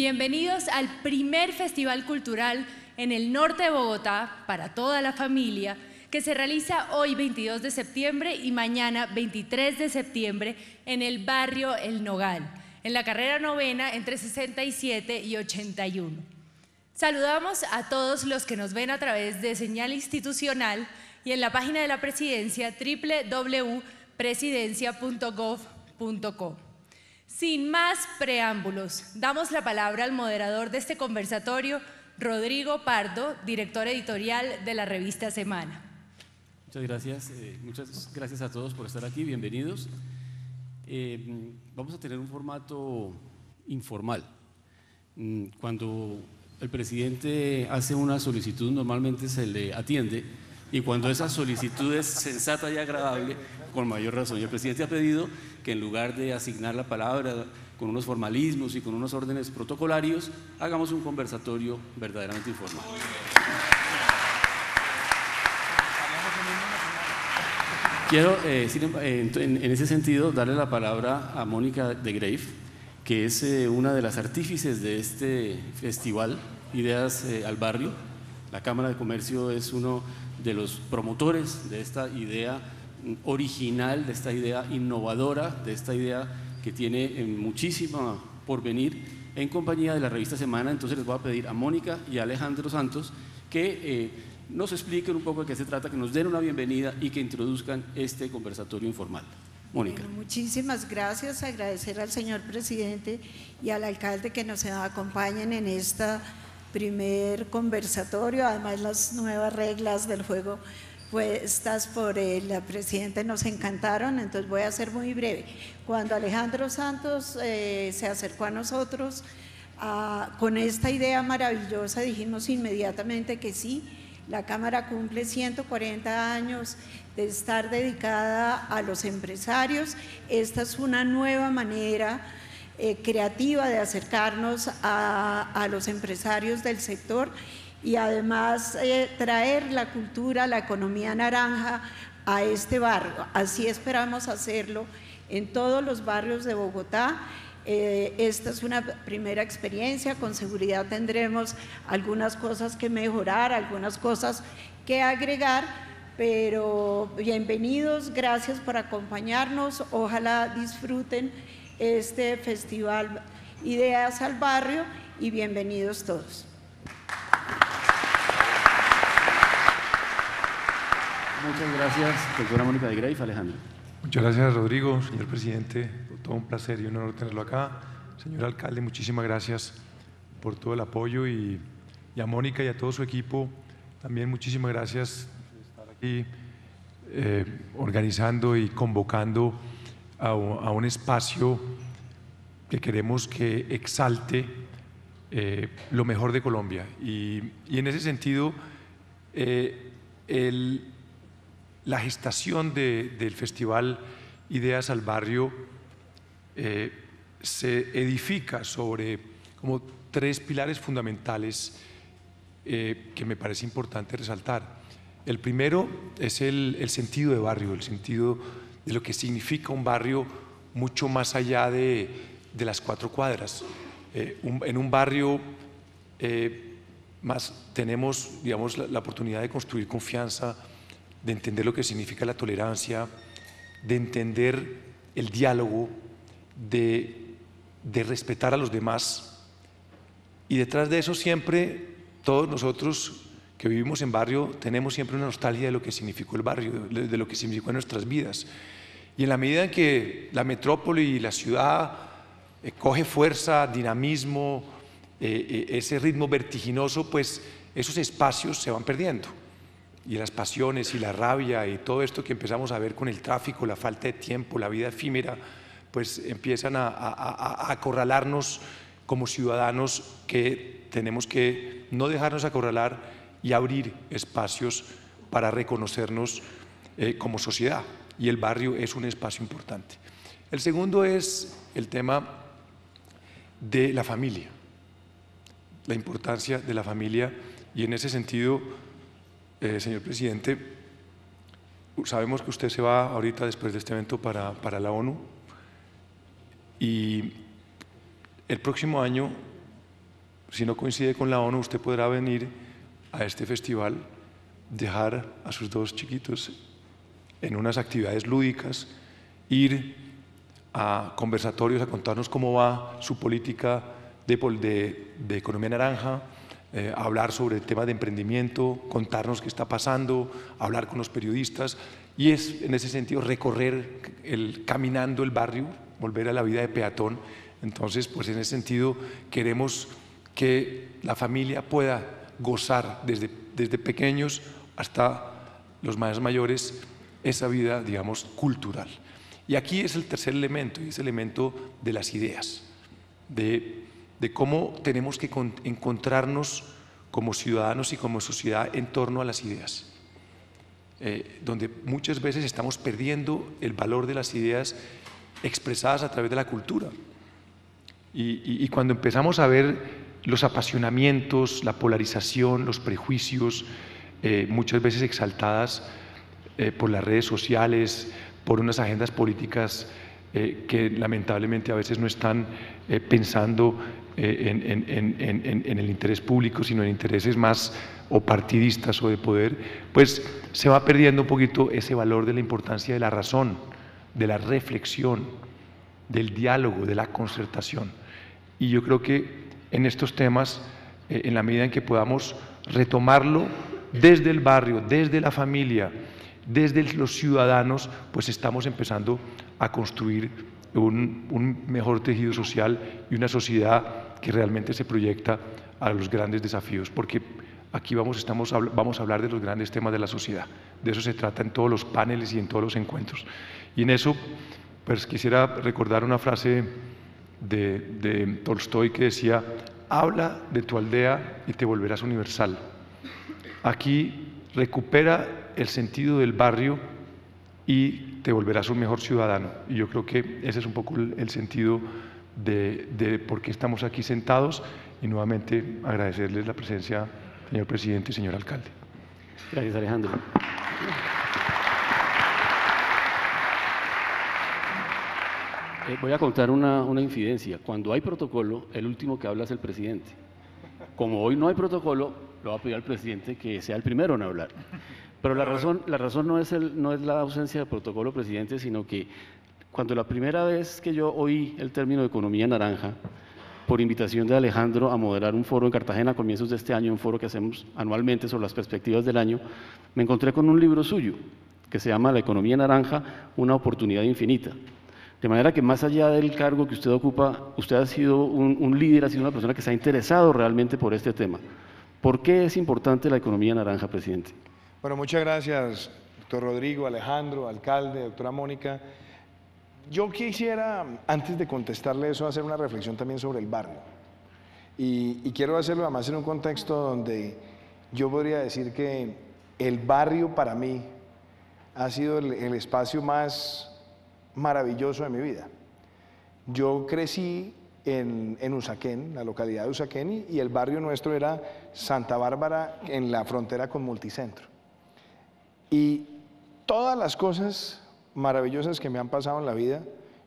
Bienvenidos al primer festival cultural en el norte de Bogotá para toda la familia, que se realiza hoy 22 de septiembre y mañana 23 de septiembre en el barrio El Nogal, en la carrera novena entre 67 y 81. Saludamos a todos los que nos ven a través de señal institucional y en la página de la Presidencia www.presidencia.gov.co. Sin más preámbulos, damos la palabra al moderador de este conversatorio, Rodrigo Pardo, director editorial de la revista Semana. Muchas gracias a todos por estar aquí, bienvenidos. Vamos a tener un formato informal. Cuando el presidente hace una solicitud, normalmente se le atiende, y cuando esa solicitud es sensata y agradable, con mayor razón. Y el presidente ha pedido que en lugar de asignar la palabra con unos formalismos y con unos órdenes protocolarios, hagamos un conversatorio verdaderamente informal. Quiero, en ese sentido, darle la palabra a Mónica de Greiff, que es una de las artífices de este festival, Ideas al Barrio. La Cámara de Comercio es uno de los promotores de esta idea original, de esta idea innovadora, de esta idea que tiene muchísima por venir, en compañía de la revista Semana. Entonces les voy a pedir a Mónica y a Alejandro Santos que nos expliquen un poco de qué se trata, que nos den una bienvenida y que introduzcan este conversatorio informal. Mónica. Bueno, muchísimas gracias, agradecer al señor presidente y al alcalde que nos acompañen en este primer conversatorio. Además, las nuevas reglas del juego puestas por la presidenta nos encantaron, entonces voy a ser muy breve. Cuando Alejandro Santos se acercó a nosotros con esta idea maravillosa, dijimos inmediatamente que sí. La Cámara cumple 140 años de estar dedicada a los empresarios. Esta es una nueva manera creativa de acercarnos a los empresarios del sector y además traer la cultura, la economía naranja a este barrio. Así esperamos hacerlo en todos los barrios de Bogotá. Esta es una primera experiencia, con seguridad tendremos algunas cosas que mejorar, algunas cosas que agregar, pero bienvenidos, gracias por acompañarnos, ojalá disfruten este festival Ideas al Barrio y bienvenidos todos. Muchas gracias, doctora Mónica de Greiff. Alejandro. Muchas gracias, Rodrigo. Señor presidente, todo un placer y un honor tenerlo acá. Señor alcalde, muchísimas gracias por todo el apoyo y a Mónica y a todo su equipo también muchísimas gracias por estar aquí organizando y convocando a un espacio que queremos que exalte lo mejor de Colombia. Y en ese sentido, la gestación del Festival Ideas al Barrio se edifica sobre como tres pilares fundamentales que me parece importante resaltar. El primero es el sentido de barrio, el sentido de lo que significa un barrio mucho más allá de las cuatro cuadras. En un barrio más tenemos, digamos, la oportunidad de construir confianza, de entender lo que significa la tolerancia, de entender el diálogo, de respetar a los demás. Y detrás de eso siempre, todos nosotros que vivimos en barrio tenemos siempre una nostalgia de lo que significó el barrio, de lo que significó en nuestras vidas. Y en la medida en que la metrópoli y la ciudad coge fuerza, dinamismo, ese ritmo vertiginoso, pues esos espacios se van perdiendo. Y las pasiones y la rabia y todo esto que empezamos a ver con el tráfico, la falta de tiempo, la vida efímera, pues empiezan a acorralarnos como ciudadanos, que tenemos que no dejarnos acorralar y abrir espacios para reconocernos como sociedad. Y el barrio es un espacio importante. El segundo es el tema de la familia, la importancia de la familia, y en ese sentido, señor presidente, sabemos que usted se va ahorita después de este evento para la ONU, y el próximo año si no coincide con la ONU, usted podrá venir a este festival, dejar a sus dos chiquitos en unas actividades lúdicas, ir a conversatorios a contarnos cómo va su política de economía naranja, hablar sobre el tema de emprendimiento, contarnos qué está pasando, hablar con los periodistas, y es en ese sentido recorrer caminando el barrio, volver a la vida de peatón. Entonces, pues en ese sentido queremos que la familia pueda gozar desde pequeños hasta los más mayores esa vida, digamos, cultural. Y aquí es el tercer elemento, y es el elemento de las ideas, de cómo tenemos que encontrarnos como ciudadanos y como sociedad en torno a las ideas, donde muchas veces estamos perdiendo el valor de las ideas expresadas a través de la cultura. Y cuando empezamos a ver los apasionamientos, la polarización, los prejuicios, muchas veces exaltadas por las redes sociales, por unas agendas políticas que lamentablemente a veces no están pensando en el interés público, sino en intereses más o partidistas o de poder, pues se va perdiendo un poquito ese valor de la importancia de la razón, de la reflexión, del diálogo, de la concertación. Y yo creo que en estos temas, en la medida en que podamos retomarlo desde el barrio, desde la familia, desde los ciudadanos, pues estamos empezando a construir un mejor tejido social y una sociedad que realmente se proyecta a los grandes desafíos, porque aquí vamos a hablar de los grandes temas de la sociedad. De eso se trata en todos los paneles y en todos los encuentros. Y en eso, pues quisiera recordar una frase de Tolstoy que decía: habla de tu aldea y te volverás universal. Aquí recupera el sentido del barrio y te volverás un mejor ciudadano. Y yo creo que ese es un poco el sentido de por qué estamos aquí sentados, y nuevamente agradecerles la presencia, señor presidente y señor alcalde. Gracias, Alejandro. Voy a contar una infidencia. Cuando hay protocolo, el último que habla es el presidente. Como hoy no hay protocolo, le voy a pedir al presidente que sea el primero en hablar. Pero la razón no es la ausencia de protocolo, presidente, sino que cuando la primera vez que yo oí el término de economía naranja, por invitación de Alejandro a moderar un foro en Cartagena a comienzos de este año, un foro que hacemos anualmente sobre las perspectivas del año, me encontré con un libro suyo que se llama La economía naranja, una oportunidad infinita. De manera que más allá del cargo que usted ocupa, usted ha sido un líder, ha sido una persona que se ha interesado realmente por este tema. ¿Por qué es importante la economía naranja, presidente? Bueno, muchas gracias, doctor Rodrigo, Alejandro, alcalde, doctora Mónica. Yo quisiera, antes de contestarle eso, hacer una reflexión también sobre el barrio. Y quiero hacerlo además en un contexto donde yo podría decir que el barrio para mí ha sido el espacio más maravilloso de mi vida. Yo crecí en Usaquén, la localidad de Usaquén, y el barrio nuestro era Santa Bárbara, en la frontera con Multicentro. Y todas las cosas maravillosas que me han pasado en la vida,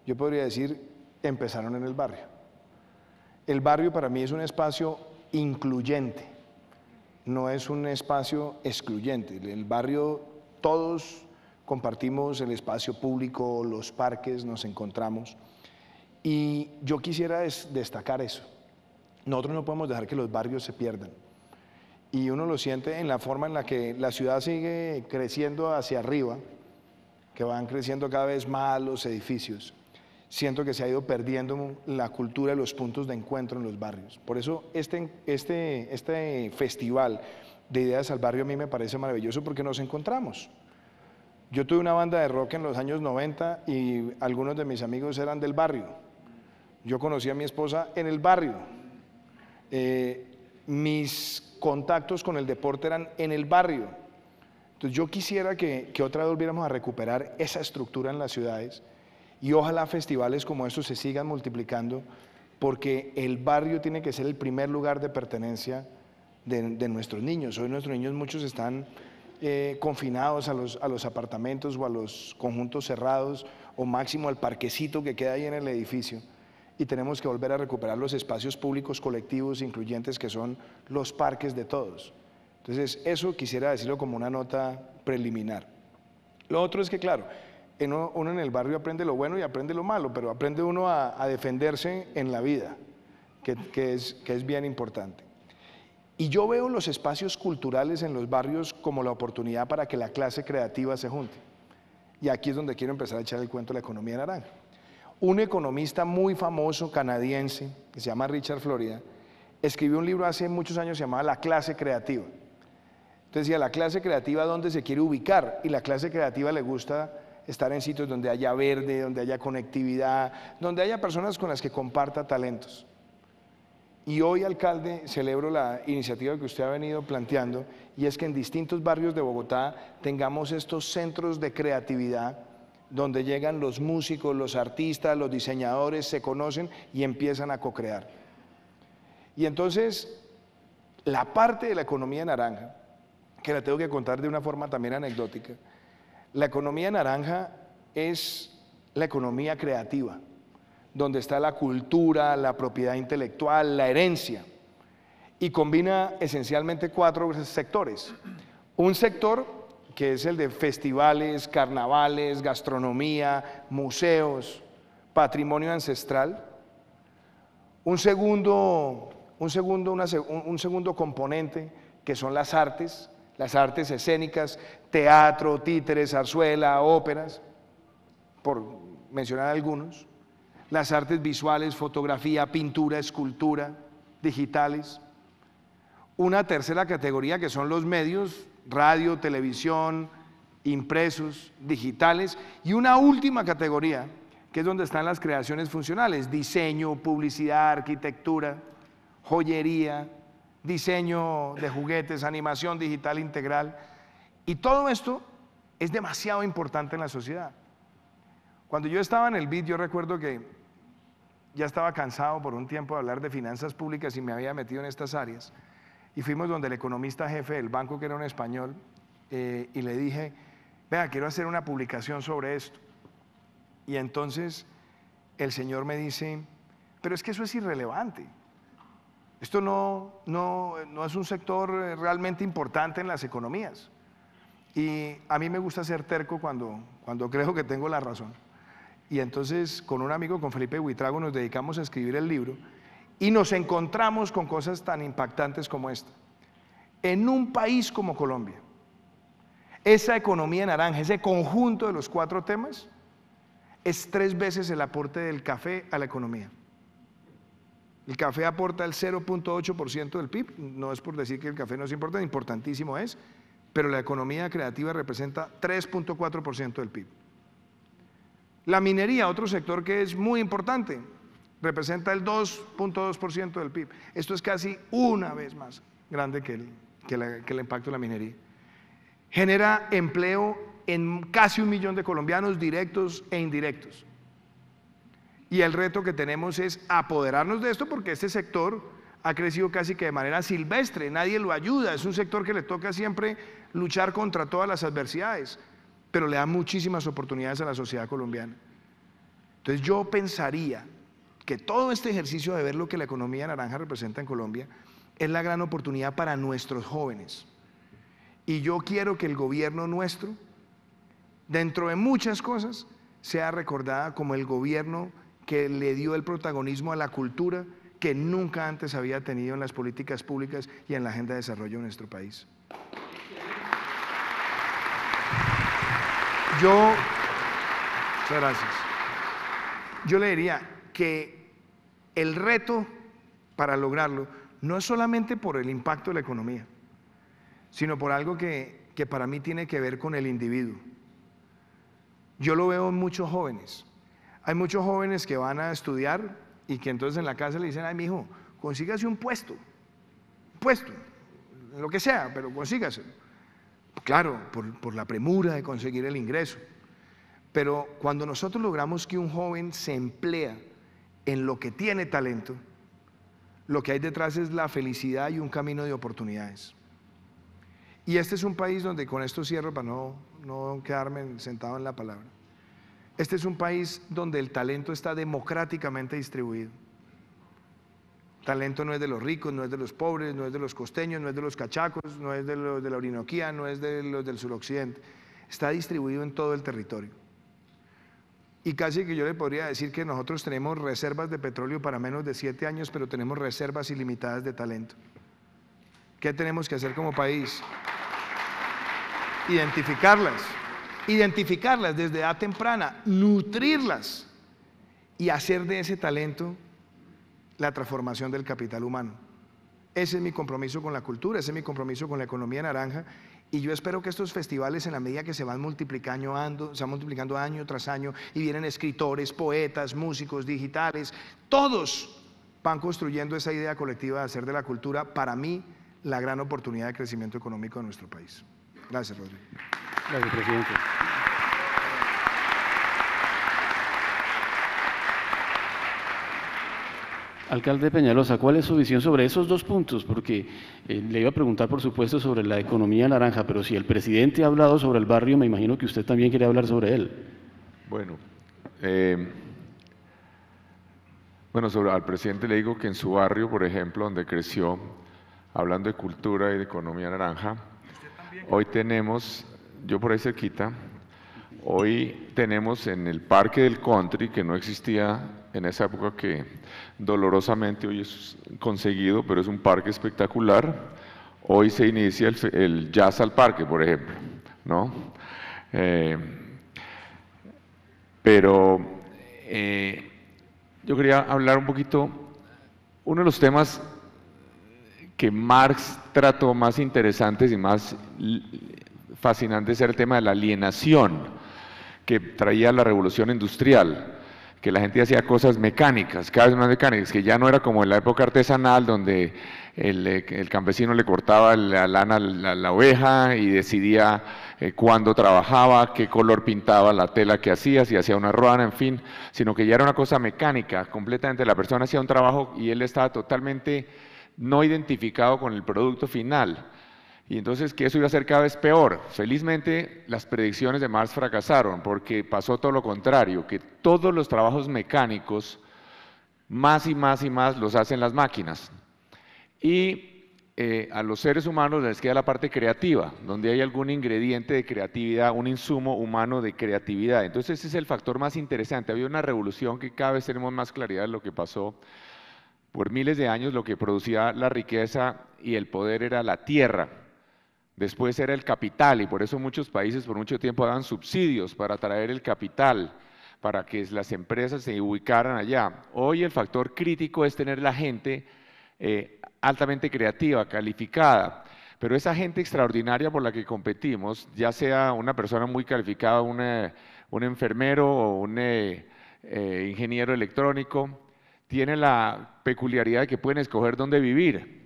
yo podría decir, empezaron en el barrio. El barrio para mí es un espacio incluyente, no es un espacio excluyente. El barrio, todos compartimos el espacio público, los parques, nos encontramos. Y yo quisiera destacar eso. Nosotros no podemos dejar que los barrios se pierdan. Y uno lo siente en la forma en la que la ciudad sigue creciendo hacia arriba, que van creciendo cada vez más los edificios. Siento que se ha ido perdiendo la cultura de los puntos de encuentro en los barrios. Por eso este festival de Ideas al Barrio a mí me parece maravilloso, porque nos encontramos. Yo tuve una banda de rock en los años 90 y algunos de mis amigos eran del barrio. Yo conocí a mi esposa en el barrio. Mis contactos con el deporte eran en el barrio. Entonces yo quisiera que otra vez volviéramos a recuperar esa estructura en las ciudades, y ojalá festivales como estos se sigan multiplicando, porque el barrio tiene que ser el primer lugar de pertenencia de nuestros niños. Hoy nuestros niños, muchos están confinados a los apartamentos o a los conjuntos cerrados, o máximo al parquecito que queda ahí en el edificio. y tenemos que volver a recuperar los espacios públicos colectivos incluyentes que son los parques de todos. Entonces, eso quisiera decirlo como una nota preliminar. Lo otro es que, claro, uno en el barrio aprende lo bueno y aprende lo malo, pero aprende uno a defenderse en la vida, que es bien importante. Y yo veo los espacios culturales en los barrios como la oportunidad para que la clase creativa se junte. Y aquí es donde quiero empezar a echar el cuento de la economía naranja. Un economista muy famoso canadiense, que se llama Richard Florida, escribió un libro hace muchos años que se llamaba La clase creativa. Entonces decía, la clase creativa, ¿dónde se quiere ubicar? Y la clase creativa le gusta estar en sitios donde haya verde, donde haya conectividad, donde haya personas con las que comparta talentos. Y hoy, alcalde, celebro la iniciativa que usted ha venido planteando, y es que en distintos barrios de Bogotá tengamos estos centros de creatividad donde llegan los músicos, los artistas, los diseñadores, se conocen y empiezan a co-crear. Y entonces, la parte de la economía naranja, que la tengo que contar de una forma también anecdótica, la economía naranja es la economía creativa, donde está la cultura, la propiedad intelectual, la herencia, y combina esencialmente 4 sectores. Un sector que es el de festivales, carnavales, gastronomía, museos, patrimonio ancestral. Un segundo componente que son las artes escénicas, teatro, títeres, zarzuela, óperas, por mencionar algunos. Las artes visuales, fotografía, pintura, escultura, digitales. Una tercera categoría que son los medios, radio, televisión, impresos, digitales. Y una última categoría, que es donde están las creaciones funcionales, diseño, publicidad, arquitectura, joyería, diseño de juguetes, animación digital integral. Y todo esto es demasiado importante en la sociedad. Cuando yo estaba en el BID, yo recuerdo que ya estaba cansado por un tiempo de hablar de finanzas públicas y me había metido en estas áreas. Y fuimos donde el economista jefe del banco, que era un español, y le dije, vea, quiero hacer una publicación sobre esto. Y entonces el señor me dice, pero es que eso es irrelevante. Esto no es un sector realmente importante en las economías. Y a mí me gusta ser terco cuando creo que tengo la razón. Y entonces con un amigo, con Felipe Buitrago, nos dedicamos a escribir el libro y nos encontramos con cosas tan impactantes como esta. En un país como Colombia, esa economía naranja, ese conjunto de los 4 temas, es 3 veces el aporte del café a la economía. El café aporta el 0.8% del PIB, no es por decir que el café no es importante, importantísimo es, pero la economía creativa representa 3.4% del PIB. La minería, otro sector que es muy importante, representa el 2.2% del PIB. Esto es casi una vez más grande que el impacto de la minería. Genera empleo en casi 1 millón de colombianos directos e indirectos. Y el reto que tenemos es apoderarnos de esto, porque este sector ha crecido casi que de manera silvestre, nadie lo ayuda, es un sector que le toca siempre luchar contra todas las adversidades, pero le da muchísimas oportunidades a la sociedad colombiana. Entonces yo pensaría que todo este ejercicio de ver lo que la economía naranja representa en Colombia es la gran oportunidad para nuestros jóvenes. Y yo quiero que el gobierno nuestro, dentro de muchas cosas, sea recordada como el gobierno que le dio el protagonismo a la cultura que nunca antes había tenido en las políticas públicas y en la agenda de desarrollo de nuestro país. Muchas gracias. Yo le diría que el reto para lograrlo no es solamente por el impacto de la economía, sino por algo que para mí tiene que ver con el individuo. Yo lo veo en muchos jóvenes. Hay muchos jóvenes que van a estudiar y que entonces en la casa le dicen, ay, mijo, consígase un puesto, lo que sea, pero consígaselo. Claro, por la premura de conseguir el ingreso. Pero cuando nosotros logramos que un joven se emplea en lo que tiene talento, lo que hay detrás es la felicidad y un camino de oportunidades. Y este es un país donde, con esto cierro para no quedarme sentado en la palabra, Este es un país donde el talento está democráticamente distribuido. Talento no es de los ricos, no es de los pobres, no es de los costeños, no es de los cachacos, no es de los de la Orinoquía, no es de los del suroccidente. Está distribuido en todo el territorio. Y casi que yo le podría decir que nosotros tenemos reservas de petróleo para menos de 7 años, pero tenemos reservas ilimitadas de talento. ¿Qué tenemos que hacer como país? Identificarlas desde edad temprana, nutrirlas y hacer de ese talento la transformación del capital humano. Ese es mi compromiso con la cultura, ese es mi compromiso con la economía naranja, y yo espero que estos festivales, en la medida que se van multiplicando año tras año, y vienen escritores, poetas, músicos, digitales, todos van construyendo esa idea colectiva de hacer de la cultura, para mí, la gran oportunidad de crecimiento económico de nuestro país. Gracias, Rodrigo. Gracias, presidente. Alcalde Peñalosa, ¿cuál es su visión sobre esos dos puntos? Porque le iba a preguntar, por supuesto, sobre la economía naranja, pero si el presidente ha hablado sobre el barrio, me imagino que usted también quiere hablar sobre él. Bueno, al presidente le digo que en su barrio, por ejemplo, donde creció, hablando de cultura y de economía naranja, hoy tenemos, yo por ahí cerquita, hoy tenemos en el Parque del Country, que no existía en esa época, que dolorosamente hoy es conseguido, pero es un parque espectacular. Hoy se inicia el Jazz al Parque, por ejemplo, ¿no? Yo quería hablar un poquito, uno de los temas que Marx trató más interesantes y más fascinantes era el tema de la alienación que traía la revolución industrial, que la gente hacía cosas mecánicas, cada vez más mecánicas, que ya no era como en la época artesanal donde el campesino le cortaba la lana a la oveja y decidía cuándo trabajaba, qué color pintaba la tela que hacía, si hacía una ruana, en fin, sino que ya era una cosa mecánica, completamente. La persona hacía un trabajo y él estaba totalmente no identificado con el producto final. Y entonces que eso iba a ser cada vez peor. Felizmente las predicciones de Marx fracasaron porque pasó todo lo contrario, que todos los trabajos mecánicos más y más y más los hacen las máquinas. Y a los seres humanos les queda la parte creativa, donde hay algún ingrediente de creatividad, un insumo humano de creatividad. Entonces ese es el factor más interesante. Había una revolución que cada vez tenemos más claridad de lo que pasó. Por miles de años lo que producía la riqueza y el poder era la tierra. Después era el capital, y por eso muchos países por mucho tiempo daban subsidios para atraer el capital, para que las empresas se ubicaran allá. Hoy el factor crítico es tener la gente altamente creativa, calificada, pero esa gente extraordinaria por la que competimos, ya sea una persona muy calificada, un enfermero o un ingeniero electrónico, tiene la peculiaridad de que pueden escoger dónde vivir.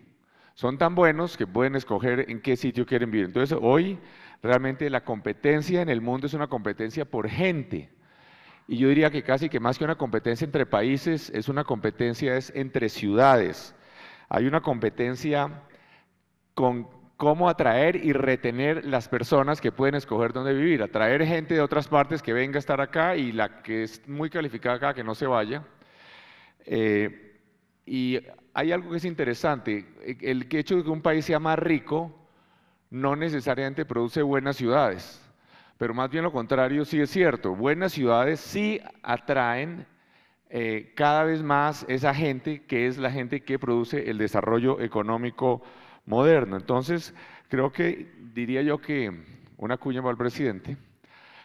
Son tan buenos que pueden escoger en qué sitio quieren vivir. Entonces hoy realmente la competencia en el mundo es una competencia por gente. Y yo diría que casi que más que una competencia entre países, es una competencia entre ciudades. Hay una competencia con cómo atraer y retener las personas que pueden escoger dónde vivir. Atraer gente de otras partes que venga a estar acá y la que es muy calificada acá que no se vaya. Y hay algo que es interesante, el hecho de que un país sea más rico no necesariamente produce buenas ciudades, pero más bien lo contrario sí es cierto. Buenas ciudades sí atraen cada vez más esa gente que es la gente que produce el desarrollo económico moderno. Entonces creo que diría yo que una cuña para el presidente,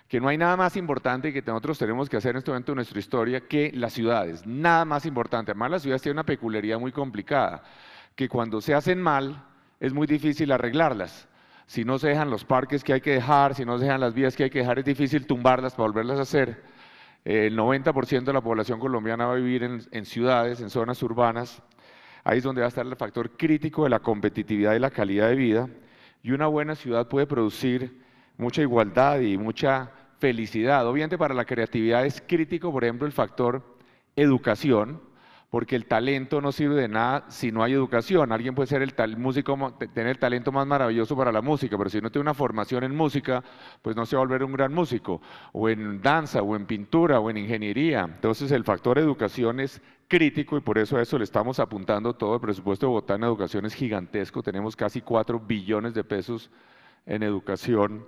que no hay nada más importante que nosotros tenemos que hacer en este momento de nuestra historia que las ciudades, nada más importante. Además las ciudades tienen una peculiaridad muy complicada, que cuando se hacen mal es muy difícil arreglarlas. Si no se dejan los parques que hay que dejar, si no se dejan las vías que hay que dejar, es difícil tumbarlas para volverlas a hacer. El 90% de la población colombiana va a vivir en ciudades, en zonas urbanas. Ahí es donde va a estar el factor crítico de la competitividad y la calidad de vida. Y una buena ciudad puede producir mucha igualdad y mucha felicidad. Obviamente para la creatividad es crítico, por ejemplo, el factor educación, porque el talento no sirve de nada si no hay educación. Alguien puede ser músico, tener el talento más maravilloso para la música, pero si no tiene una formación en música, pues no se va a volver un gran músico, o en danza, o en pintura, o en ingeniería. Entonces el factor educación es crítico y por eso a eso le estamos apuntando todo. El presupuesto de Bogotá en educación es gigantesco, tenemos casi 4 billones de pesos en educación.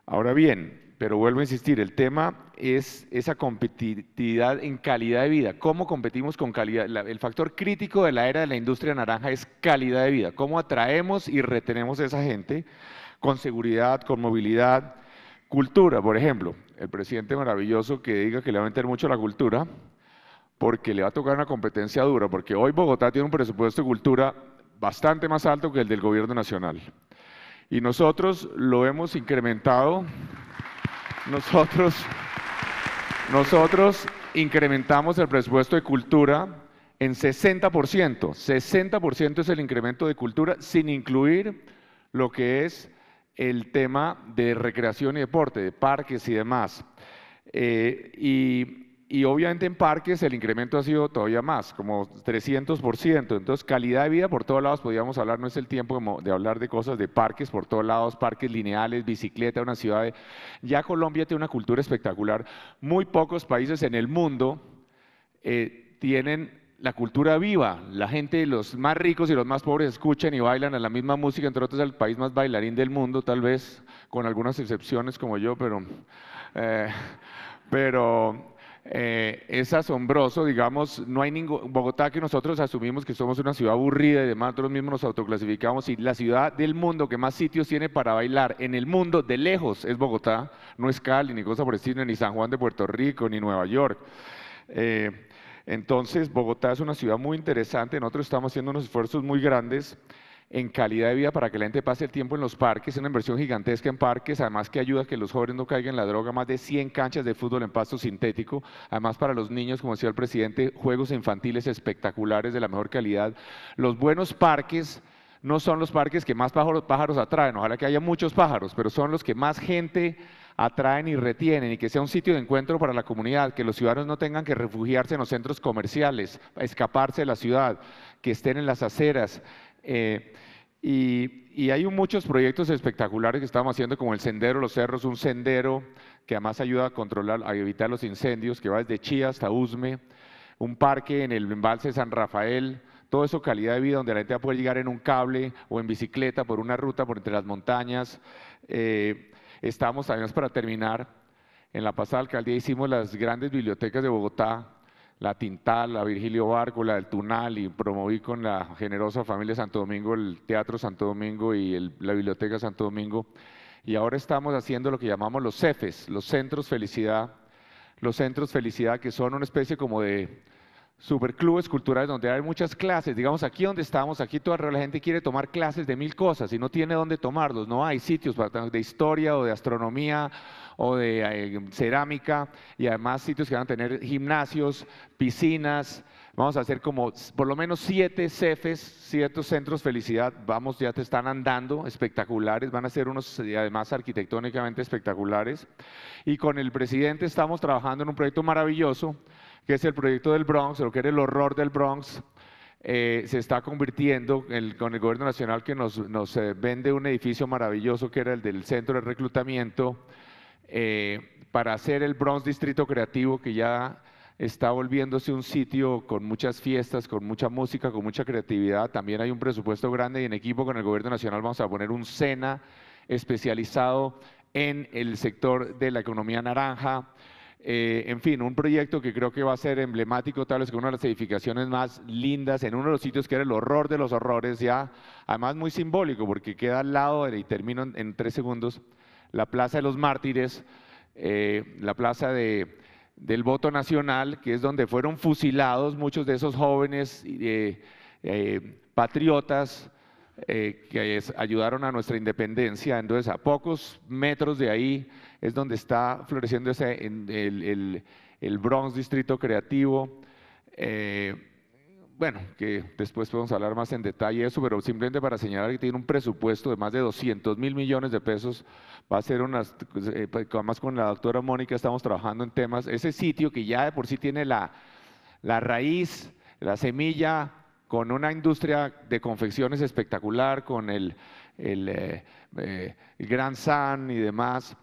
Ahora bien, pero vuelvo a insistir, el tema es esa competitividad en calidad de vida. ¿Cómo competimos con calidad? El factor crítico de la era de la industria naranja es calidad de vida. ¿Cómo atraemos y retenemos a esa gente con seguridad, con movilidad? Cultura, por ejemplo. El presidente maravilloso que diga que le va a meter mucho a la cultura, porque le va a tocar una competencia dura, porque hoy Bogotá tiene un presupuesto de cultura bastante más alto que el del gobierno nacional. Y nosotros lo hemos incrementado. Nosotros incrementamos el presupuesto de cultura en 60%. 60% es el incremento de cultura sin incluir lo que es el tema de recreación y deporte, de parques y demás. Y obviamente en parques el incremento ha sido todavía más, como 300%. Entonces, calidad de vida por todos lados, podríamos hablar, no es el tiempo de hablar de cosas de parques por todos lados, parques lineales, bicicleta, una ciudad. Ya Colombia tiene una cultura espectacular. Muy pocos países en el mundo tienen la cultura viva. La gente, los más ricos y los más pobres escuchan y bailan a la misma música, entre otros el país más bailarín del mundo, tal vez, con algunas excepciones como yo, pero es asombroso, digamos, no hay Bogotá, que nosotros asumimos que somos una ciudad aburrida y demás, nosotros mismos nos autoclasificamos, y la ciudad del mundo que más sitios tiene para bailar en el mundo de lejos es Bogotá, no es Cali, ni cosa por el estilo, ni San Juan de Puerto Rico, ni Nueva York. Entonces, Bogotá es una ciudad muy interesante, nosotros estamos haciendo unos esfuerzos muy grandes en calidad de vida para que la gente pase el tiempo en los parques, una inversión gigantesca en parques, además que ayuda a que los jóvenes no caigan en la droga, más de 100 canchas de fútbol en pasto sintético, además para los niños, como decía el presidente, juegos infantiles espectaculares de la mejor calidad. Los buenos parques no son los parques que más pájaros atraen, ojalá que haya muchos pájaros, pero son los que más gente atraen y retienen, y que sea un sitio de encuentro para la comunidad, que los ciudadanos no tengan que refugiarse en los centros comerciales, escaparse de la ciudad, que estén en las aceras. Y hay muchos proyectos espectaculares que estamos haciendo, como el Sendero Los Cerros, un sendero que además ayuda a controlar, a evitar los incendios, que va desde Chía hasta Usme, un parque en el embalse de San Rafael, todo eso calidad de vida, donde la gente va a poder llegar en un cable o en bicicleta por una ruta por entre las montañas. Estamos, además, para terminar, en la pasada alcaldía hicimos las grandes bibliotecas de Bogotá, la Tintal, la Virgilio Barco, la del Tunal, y promoví con la generosa familia Santo Domingo el Teatro Santo Domingo y la Biblioteca Santo Domingo. Y ahora estamos haciendo lo que llamamos los CEFES, los Centros Felicidad, que son una especie como de superclubes culturales donde hay muchas clases. Digamos, aquí donde estamos, aquí toda la gente quiere tomar clases de 1000 cosas y no tiene dónde tomarlos, no hay sitios de historia o de astronomía o de cerámica, y además sitios que van a tener gimnasios, piscinas. Vamos a hacer como por lo menos 7 CEFES, 7 centros felicidad, ya te están andando, espectaculares, van a ser unos además arquitectónicamente espectaculares. Y con el presidente estamos trabajando en un proyecto maravilloso, que es el proyecto del Bronx, lo que era el horror del Bronx. Se está convirtiendo con el gobierno nacional, que nos vende un edificio maravilloso que era el del centro de reclutamiento, para hacer el Bronx Distrito Creativo, que ya está volviéndose un sitio con muchas fiestas, con mucha música, con mucha creatividad. También hay un presupuesto grande, y en equipo con el gobierno nacional vamos a poner un SENA especializado en el sector de la economía naranja. En fin, un proyecto que creo que va a ser emblemático, tal vez que una de las edificaciones más lindas en uno de los sitios que era el horror de los horrores, ya además muy simbólico, porque queda al lado, y termino en 3 segundos, la Plaza de los Mártires, la plaza del Voto Nacional, que es donde fueron fusilados muchos de esos jóvenes patriotas que ayudaron a nuestra independencia. Entonces, a pocos metros de ahí es donde está floreciendo el Bronx Distrito Creativo. Bueno, que después podemos hablar más en detalle de eso, pero simplemente para señalar que tiene un presupuesto de más de 200.000 millones de pesos. Va a ser además con la doctora Mónica estamos trabajando en temas, ese sitio que ya de por sí tiene la la raíz, la semilla, con una industria de confecciones espectacular, con el Gran San y demás,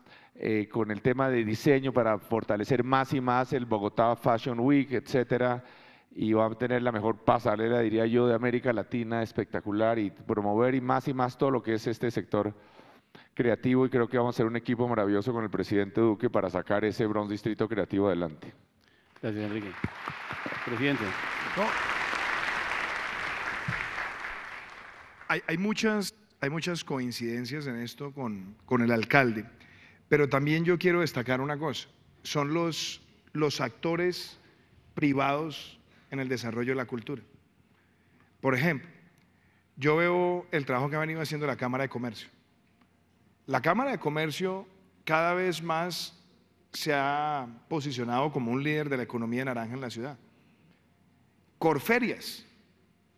con el tema de diseño para fortalecer más y más el Bogotá Fashion Week, etcétera, y va a tener la mejor pasarela, diría yo, de América Latina, espectacular, y promover y más todo lo que es este sector creativo, y creo que vamos a ser un equipo maravilloso con el presidente Duque para sacar ese Bronx Distrito Creativo adelante. Gracias, Enrique. Presidente. No. Hay muchas coincidencias en esto con el alcalde, pero también yo quiero destacar una cosa, son los actores privados en el desarrollo de la cultura. Por ejemplo, yo veo el trabajo que ha venido haciendo la Cámara de Comercio. La Cámara de Comercio cada vez más se ha posicionado como un líder de la economía naranja en la ciudad. Corferias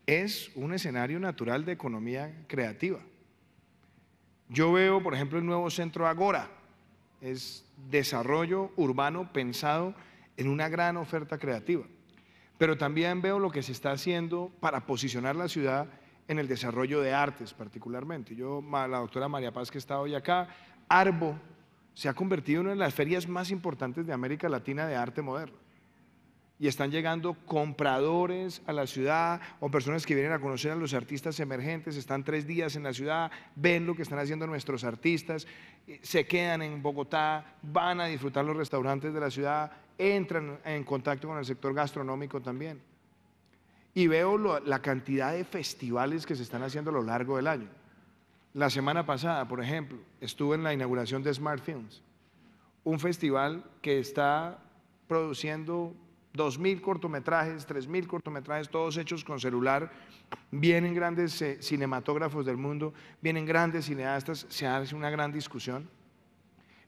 es un escenario natural de economía creativa. Yo veo, por ejemplo, el nuevo centro Agora, es desarrollo urbano pensado en una gran oferta creativa. Pero también veo lo que se está haciendo para posicionar la ciudad en el desarrollo de artes particularmente. La doctora María Paz, que está hoy acá, Arbo se ha convertido en una de las ferias más importantes de América Latina de arte moderno. Y están llegando compradores a la ciudad o personas que vienen a conocer a los artistas emergentes, están 3 días en la ciudad, ven lo que están haciendo nuestros artistas, se quedan en Bogotá, van a disfrutar los restaurantes de la ciudad, entran en contacto con el sector gastronómico también. Y veo la cantidad de festivales que se están haciendo a lo largo del año. La semana pasada, por ejemplo, estuve en la inauguración de Smart Films, un festival que está produciendo 2.000 cortometrajes, 3.000 cortometrajes, todos hechos con celular. Vienen grandes cinematógrafos del mundo, vienen grandes cineastas, se hace una gran discusión.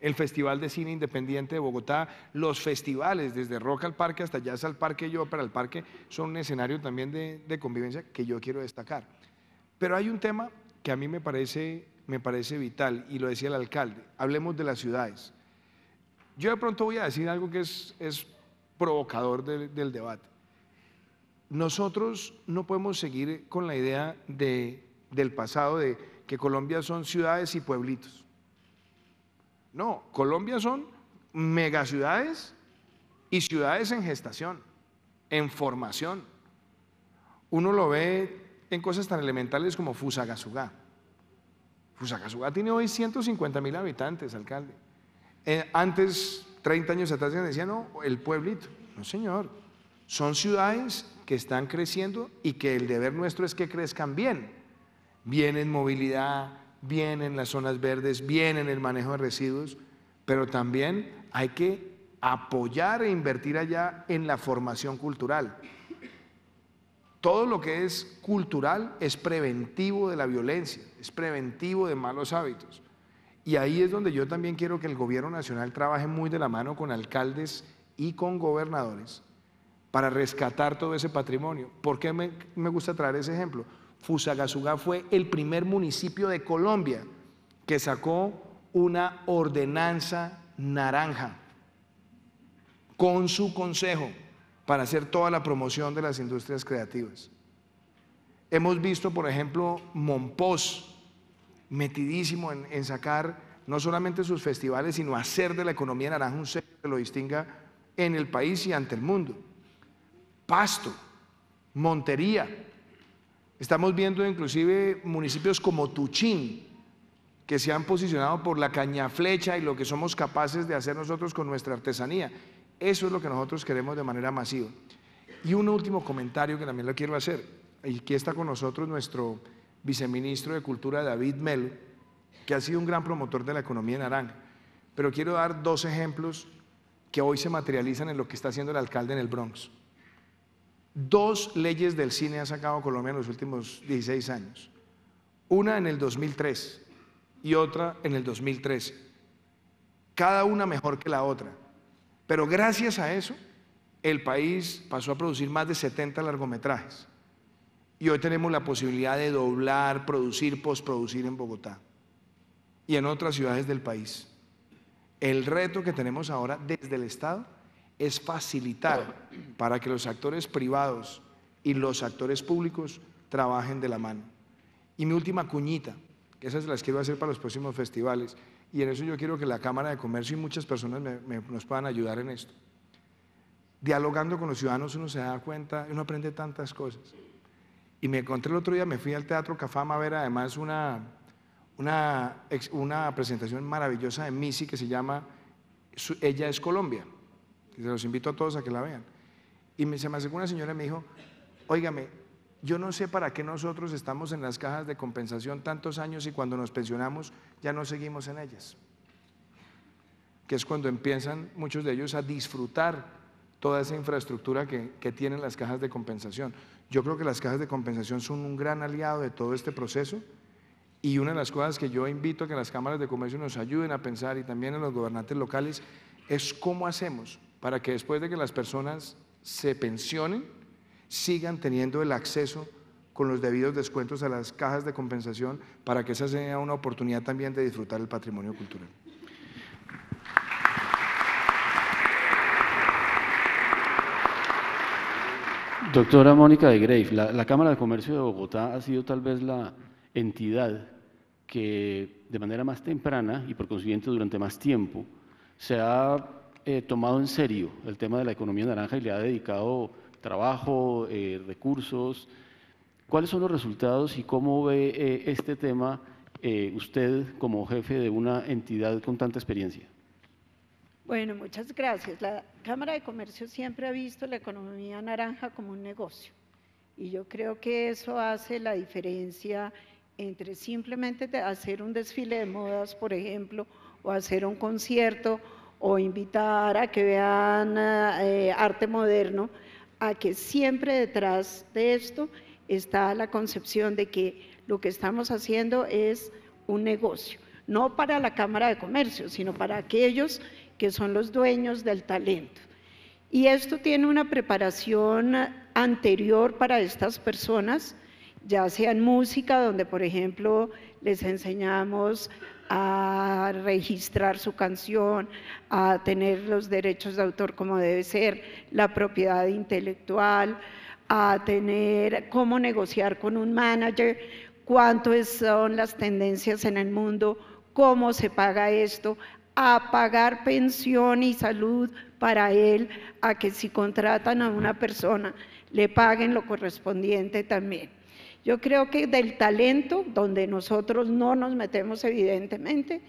El Festival de Cine Independiente de Bogotá, los festivales, desde Rock al Parque hasta Jazz al Parque y Ópera al Parque, son un escenario también de convivencia que yo quiero destacar. Pero hay un tema que a mí me parece vital, y lo decía el alcalde, hablemos de las ciudades. Yo de pronto voy a decir algo que es provocador del debate. Nosotros no podemos seguir con la idea del pasado de que Colombia son ciudades y pueblitos. No, Colombia son megaciudades y ciudades en gestación, en formación. Uno lo ve en cosas tan elementales como Fusagasugá. Fusagasugá tiene hoy 150.000 habitantes, alcalde. Antes, 30 años atrás, se decía, no, el pueblito. No, señor. Son ciudades que están creciendo y que el deber nuestro es que crezcan bien. Bien en movilidad, bien en las zonas verdes, bien en el manejo de residuos, pero también hay que apoyar e invertir allá en la formación cultural. Todo lo que es cultural es preventivo de la violencia, es preventivo de malos hábitos. Y ahí es donde yo también quiero que el gobierno nacional trabaje muy de la mano con alcaldes y con gobernadores para rescatar todo ese patrimonio. ¿Por qué me gusta traer ese ejemplo? Fusagasugá fue el primer municipio de Colombia que sacó una ordenanza naranja con su consejo para hacer toda la promoción de las industrias creativas. Hemos visto, por ejemplo, Monpós, metidísimo en sacar no solamente sus festivales, sino hacer de la economía naranja un sello que lo distinga en el país y ante el mundo. Pasto, Montería. Estamos viendo inclusive municipios como Tuchín, que se han posicionado por la cañaflecha y lo que somos capaces de hacer nosotros con nuestra artesanía. Eso es lo que nosotros queremos de manera masiva. Y un último comentario que también lo quiero hacer. Aquí está con nosotros nuestro viceministro de Cultura, David Melo, que ha sido un gran promotor de la economía naranja. Pero quiero dar 2 ejemplos que hoy se materializan en lo que está haciendo el alcalde en el Bronx. 2 leyes del cine ha sacado Colombia en los últimos 16 años. Una en el 2003 y otra en el 2013. Cada una mejor que la otra. Pero gracias a eso, el país pasó a producir más de 70 largometrajes. Y hoy tenemos la posibilidad de doblar, producir, postproducir en Bogotá y en otras ciudades del país. El reto que tenemos ahora desde el Estado es facilitar para que los actores privados y los actores públicos trabajen de la mano. Y mi última cuñita, que esas las quiero hacer para los próximos festivales, y en eso yo quiero que la Cámara de Comercio y muchas personas nos puedan ayudar en esto. Dialogando con los ciudadanos uno se da cuenta, uno aprende tantas cosas. Y me encontré el otro día, me fui al Teatro Cafama a ver además una presentación maravillosa de Missy que se llama Ella es Colombia. Se los invito a todos a que la vean. Y se me acercó una señora y me dijo, óigame, yo no sé para qué nosotros estamos en las cajas de compensación tantos años y cuando nos pensionamos ya no seguimos en ellas. Que es cuando empiezan muchos de ellos a disfrutar toda esa infraestructura que tienen las cajas de compensación. Yo creo que las cajas de compensación son un gran aliado de todo este proceso y una de las cosas que yo invito a que las cámaras de comercio nos ayuden a pensar y también a los gobernantes locales es cómo hacemos para que después de que las personas se pensionen sigan teniendo el acceso con los debidos descuentos a las cajas de compensación para que esa sea una oportunidad también de disfrutar el patrimonio cultural. Doctora Mónica de Greiff, la Cámara de Comercio de Bogotá ha sido tal vez la entidad que de manera más temprana y por consiguiente durante más tiempo se ha tomado en serio el tema de la economía naranja y le ha dedicado trabajo, recursos. ¿Cuáles son los resultados y cómo ve este tema usted como jefe de una entidad con tanta experiencia? Bueno, muchas gracias. La Cámara de Comercio siempre ha visto la economía naranja como un negocio y yo creo que eso hace la diferencia entre simplemente hacer un desfile de modas, por ejemplo, o hacer un concierto o invitar a que vean arte moderno, a que siempre detrás de esto está la concepción de que lo que estamos haciendo es un negocio, no para la Cámara de Comercio, sino para aquellos que son los dueños del talento. Y esto tiene una preparación anterior para estas personas, ya sea en música, donde por ejemplo les enseñamos a registrar su canción, a tener los derechos de autor como debe ser, la propiedad intelectual, a tener cómo negociar con un manager, cuántas son las tendencias en el mundo, cómo se paga esto, a pagar pensión y salud para él, a que si contratan a una persona le paguen lo correspondiente también. Yo creo que del talento, donde nosotros no nos metemos evidentemente,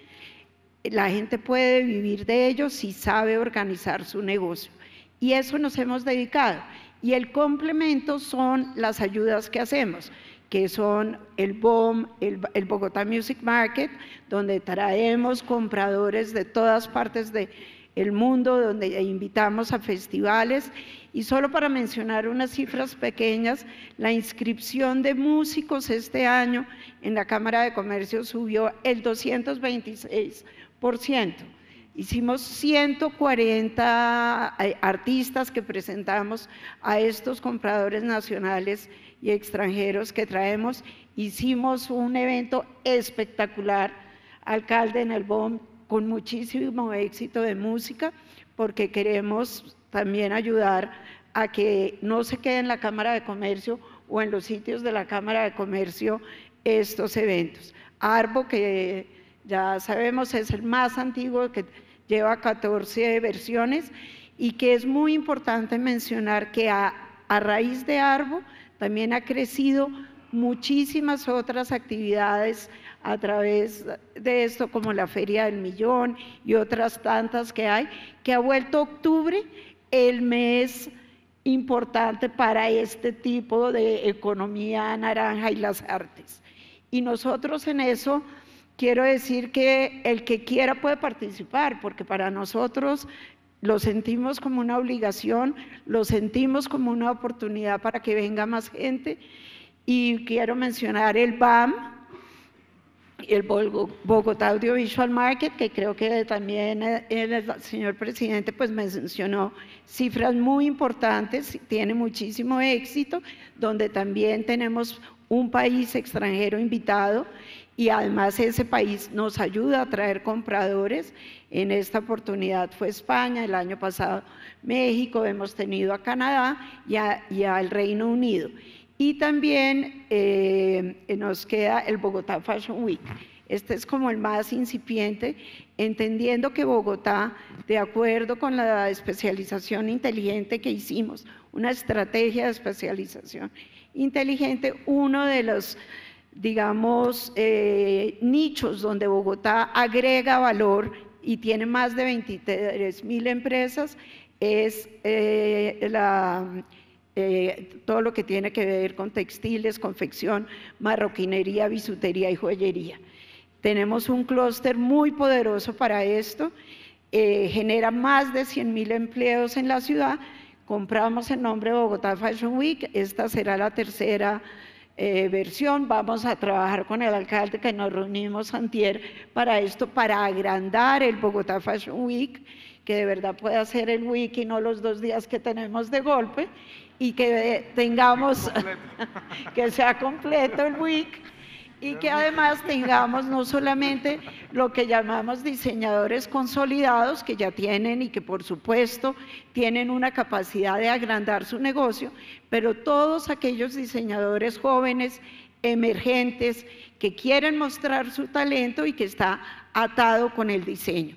la gente puede vivir de ello si sabe organizar su negocio. Y eso nos hemos dedicado. Y el complemento son las ayudas que hacemos, que son el BOM, el Bogotá Music Market, donde traemos compradores de todas partes del mundo, donde invitamos a festivales. Y solo para mencionar unas cifras pequeñas, la inscripción de músicos este año en la Cámara de Comercio subió el 226%. Hicimos 140 artistas que presentamos a estos compradores nacionales y extranjeros que traemos. Hicimos un evento espectacular, alcalde, en el BOM, con muchísimo éxito de música, porque queremos también ayudar a que no se quede en la Cámara de Comercio o en los sitios de la Cámara de Comercio estos eventos. Arbo, que ya sabemos es el más antiguo, que lleva 14 versiones y que es muy importante mencionar que a raíz de Arbo también ha crecido muchísimas otras actividades a través de esto, como la Feria del Millón y otras tantas que hay, que ha vuelto octubre el mes importante para este tipo de economía naranja y las artes. Y nosotros en eso quiero decir que el que quiera puede participar, porque para nosotros lo sentimos como una obligación, lo sentimos como una oportunidad para que venga más gente. Y quiero mencionar el BAM, el Bogotá Audiovisual Market, que creo que también el señor presidente pues mencionó cifras muy importantes, tiene muchísimo éxito, donde también tenemos un país extranjero invitado y además ese país nos ayuda a traer compradores. En esta oportunidad fue España, el año pasado México, hemos tenido a Canadá y al Reino Unido. Y también nos queda el Bogotá Fashion Week. Este es como el más incipiente, entendiendo que Bogotá, de acuerdo con la especialización inteligente que hicimos, una estrategia de especialización inteligente, uno de los, digamos, nichos donde Bogotá agrega valor y tiene más de 23.000 empresas, es todo lo que tiene que ver con textiles, confección, marroquinería, bisutería y joyería. Tenemos un clúster muy poderoso para esto, genera más de 100.000 empleos en la ciudad. Compramos el nombre Bogotá Fashion Week, esta será la tercera versión. Vamos a trabajar con el alcalde, que nos reunimos antier para esto, para agrandar el Bogotá Fashion Week, que de verdad pueda ser el week y no los 2 días que tenemos de golpe, y que tengamos, que sea completo el week, y que además tengamos no solamente lo que llamamos diseñadores consolidados, que ya tienen y que por supuesto tienen una capacidad de agrandar su negocio, pero todos aquellos diseñadores jóvenes, emergentes, que quieren mostrar su talento y que está atado con el diseño.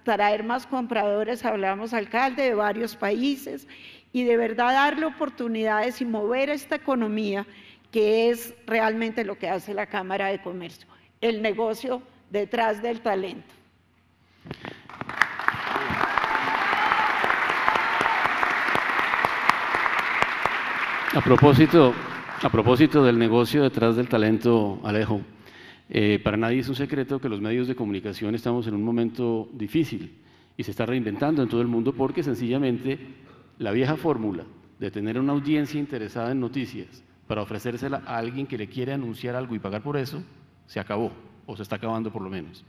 Traer más compradores, hablamos, alcalde, de varios países, y de verdad darle oportunidades y mover esta economía, que es realmente lo que hace la Cámara de Comercio, el negocio detrás del talento. A propósito del negocio detrás del talento, Alejo, para nadie es un secreto que los medios de comunicación estamos en un momento difícil y se está reinventando en todo el mundo, porque sencillamente la vieja fórmula de tener una audiencia interesada en noticias para ofrecérsela a alguien que le quiere anunciar algo y pagar por eso, se acabó, o se está acabando por lo menos.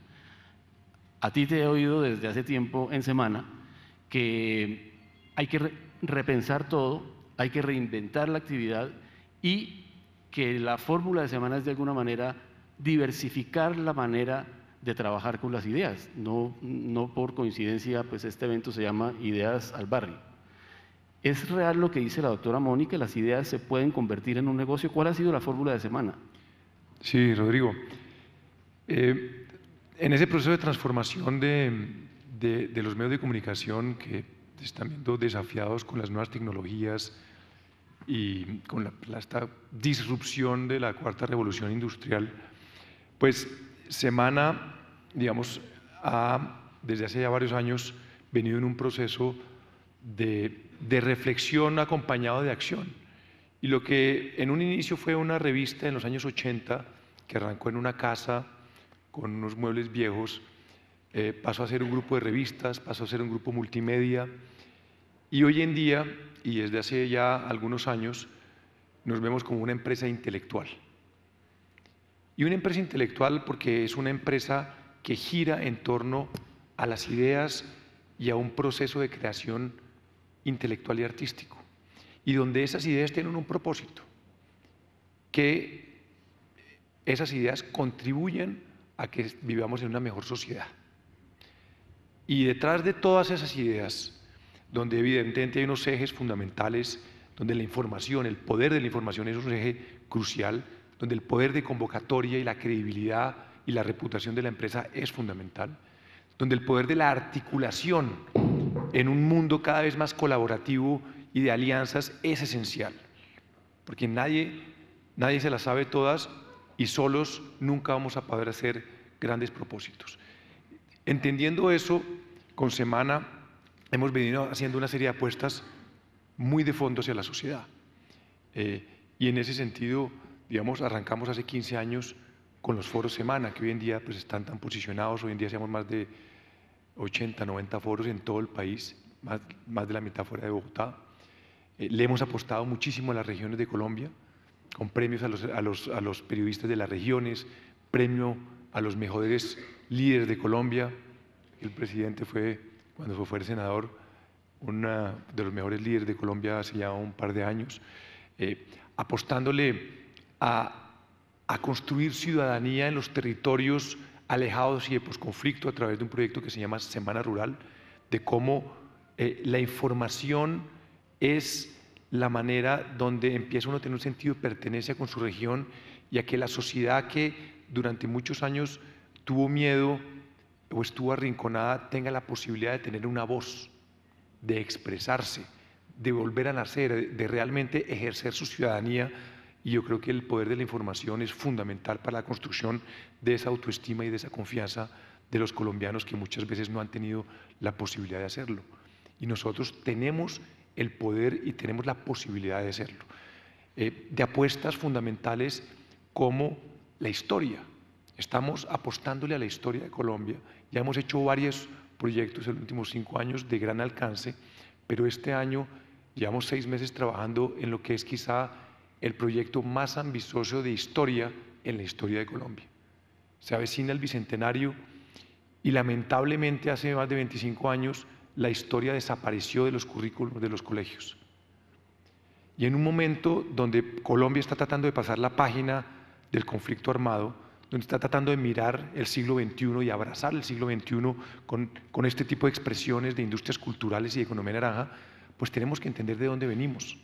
A ti te he oído desde hace tiempo en Semana que hay que repensar todo, hay que reinventar la actividad, y que la fórmula de Semana es de alguna manera diversificar la manera de trabajar con las ideas. No por coincidencia, pues este evento se llama Ideas al Barrio. ¿Es real lo que dice la doctora Mónica? ¿Las ideas se pueden convertir en un negocio? ¿Cuál ha sido la fórmula de Semana? Sí, Rodrigo. En ese proceso de transformación de los medios de comunicación, que están viendo desafiados con las nuevas tecnologías y con esta disrupción de la cuarta revolución industrial, pues Semana, digamos, desde hace ya varios años venido en un proceso de reflexión acompañado de acción. Y lo que en un inicio fue una revista en los años 80, que arrancó en una casa con unos muebles viejos, pasó a ser un grupo de revistas, pasó a ser un grupo multimedia, y hoy en día, y desde hace ya algunos años, nos vemos como una empresa intelectual. Y una empresa intelectual porque es una empresa que gira en torno a las ideas y a un proceso de creación intelectual y artístico, y donde esas ideas tienen un propósito, que esas ideas contribuyen a que vivamos en una mejor sociedad. Y detrás de todas esas ideas, donde evidentemente hay unos ejes fundamentales, donde la información, el poder de la información es un eje crucial, donde el poder de convocatoria y la credibilidad y la reputación de la empresa es fundamental, donde el poder de la articulación en un mundo cada vez más colaborativo y de alianzas es esencial, porque nadie se las sabe todas y solos nunca vamos a poder hacer grandes propósitos. Entendiendo eso, con Semana hemos venido haciendo una serie de apuestas muy de fondo hacia la sociedad, y en ese sentido, digamos, arrancamos hace 15 años con los foros Semana, que hoy en día pues están tan posicionados. Hoy en día hacemos más de 80, 90 foros en todo el país, más de la mitad fuera de Bogotá. Le hemos apostado muchísimo a las regiones de Colombia, con premios a los periodistas de las regiones, premio a los mejores líderes de Colombia. El presidente fue, cuando fue senador, uno de los mejores líderes de Colombia hace ya un par de años, apostándole a a construir ciudadanía en los territorios alejados y de posconflicto a través de un proyecto que se llama Semana Rural, de cómo la información es la manera donde empieza uno a tener un sentido de pertenencia con su región, y a que la sociedad que durante muchos años tuvo miedo o estuvo arrinconada tenga la posibilidad de tener una voz, de expresarse, de volver a nacer, de realmente ejercer su ciudadanía. Y yo creo que el poder de la información es fundamental para la construcción de esa autoestima y de esa confianza de los colombianos, que muchas veces no han tenido la posibilidad de hacerlo. Y nosotros tenemos el poder y tenemos la posibilidad de hacerlo. De apuestas fundamentales como la historia. Estamos apostándole a la historia de Colombia. Ya hemos hecho varios proyectos en los últimos 5 años de gran alcance, pero este año llevamos 6 meses trabajando en lo que es quizá el proyecto más ambicioso de historia en la historia de Colombia. Se avecina el Bicentenario y lamentablemente hace más de 25 años la historia desapareció de los currículos de los colegios. Y en un momento donde Colombia está tratando de pasar la página del conflicto armado, donde está tratando de mirar el siglo XXI y abrazar el siglo XXI con este tipo de expresiones de industrias culturales y de economía naranja, pues tenemos que entender de dónde venimos.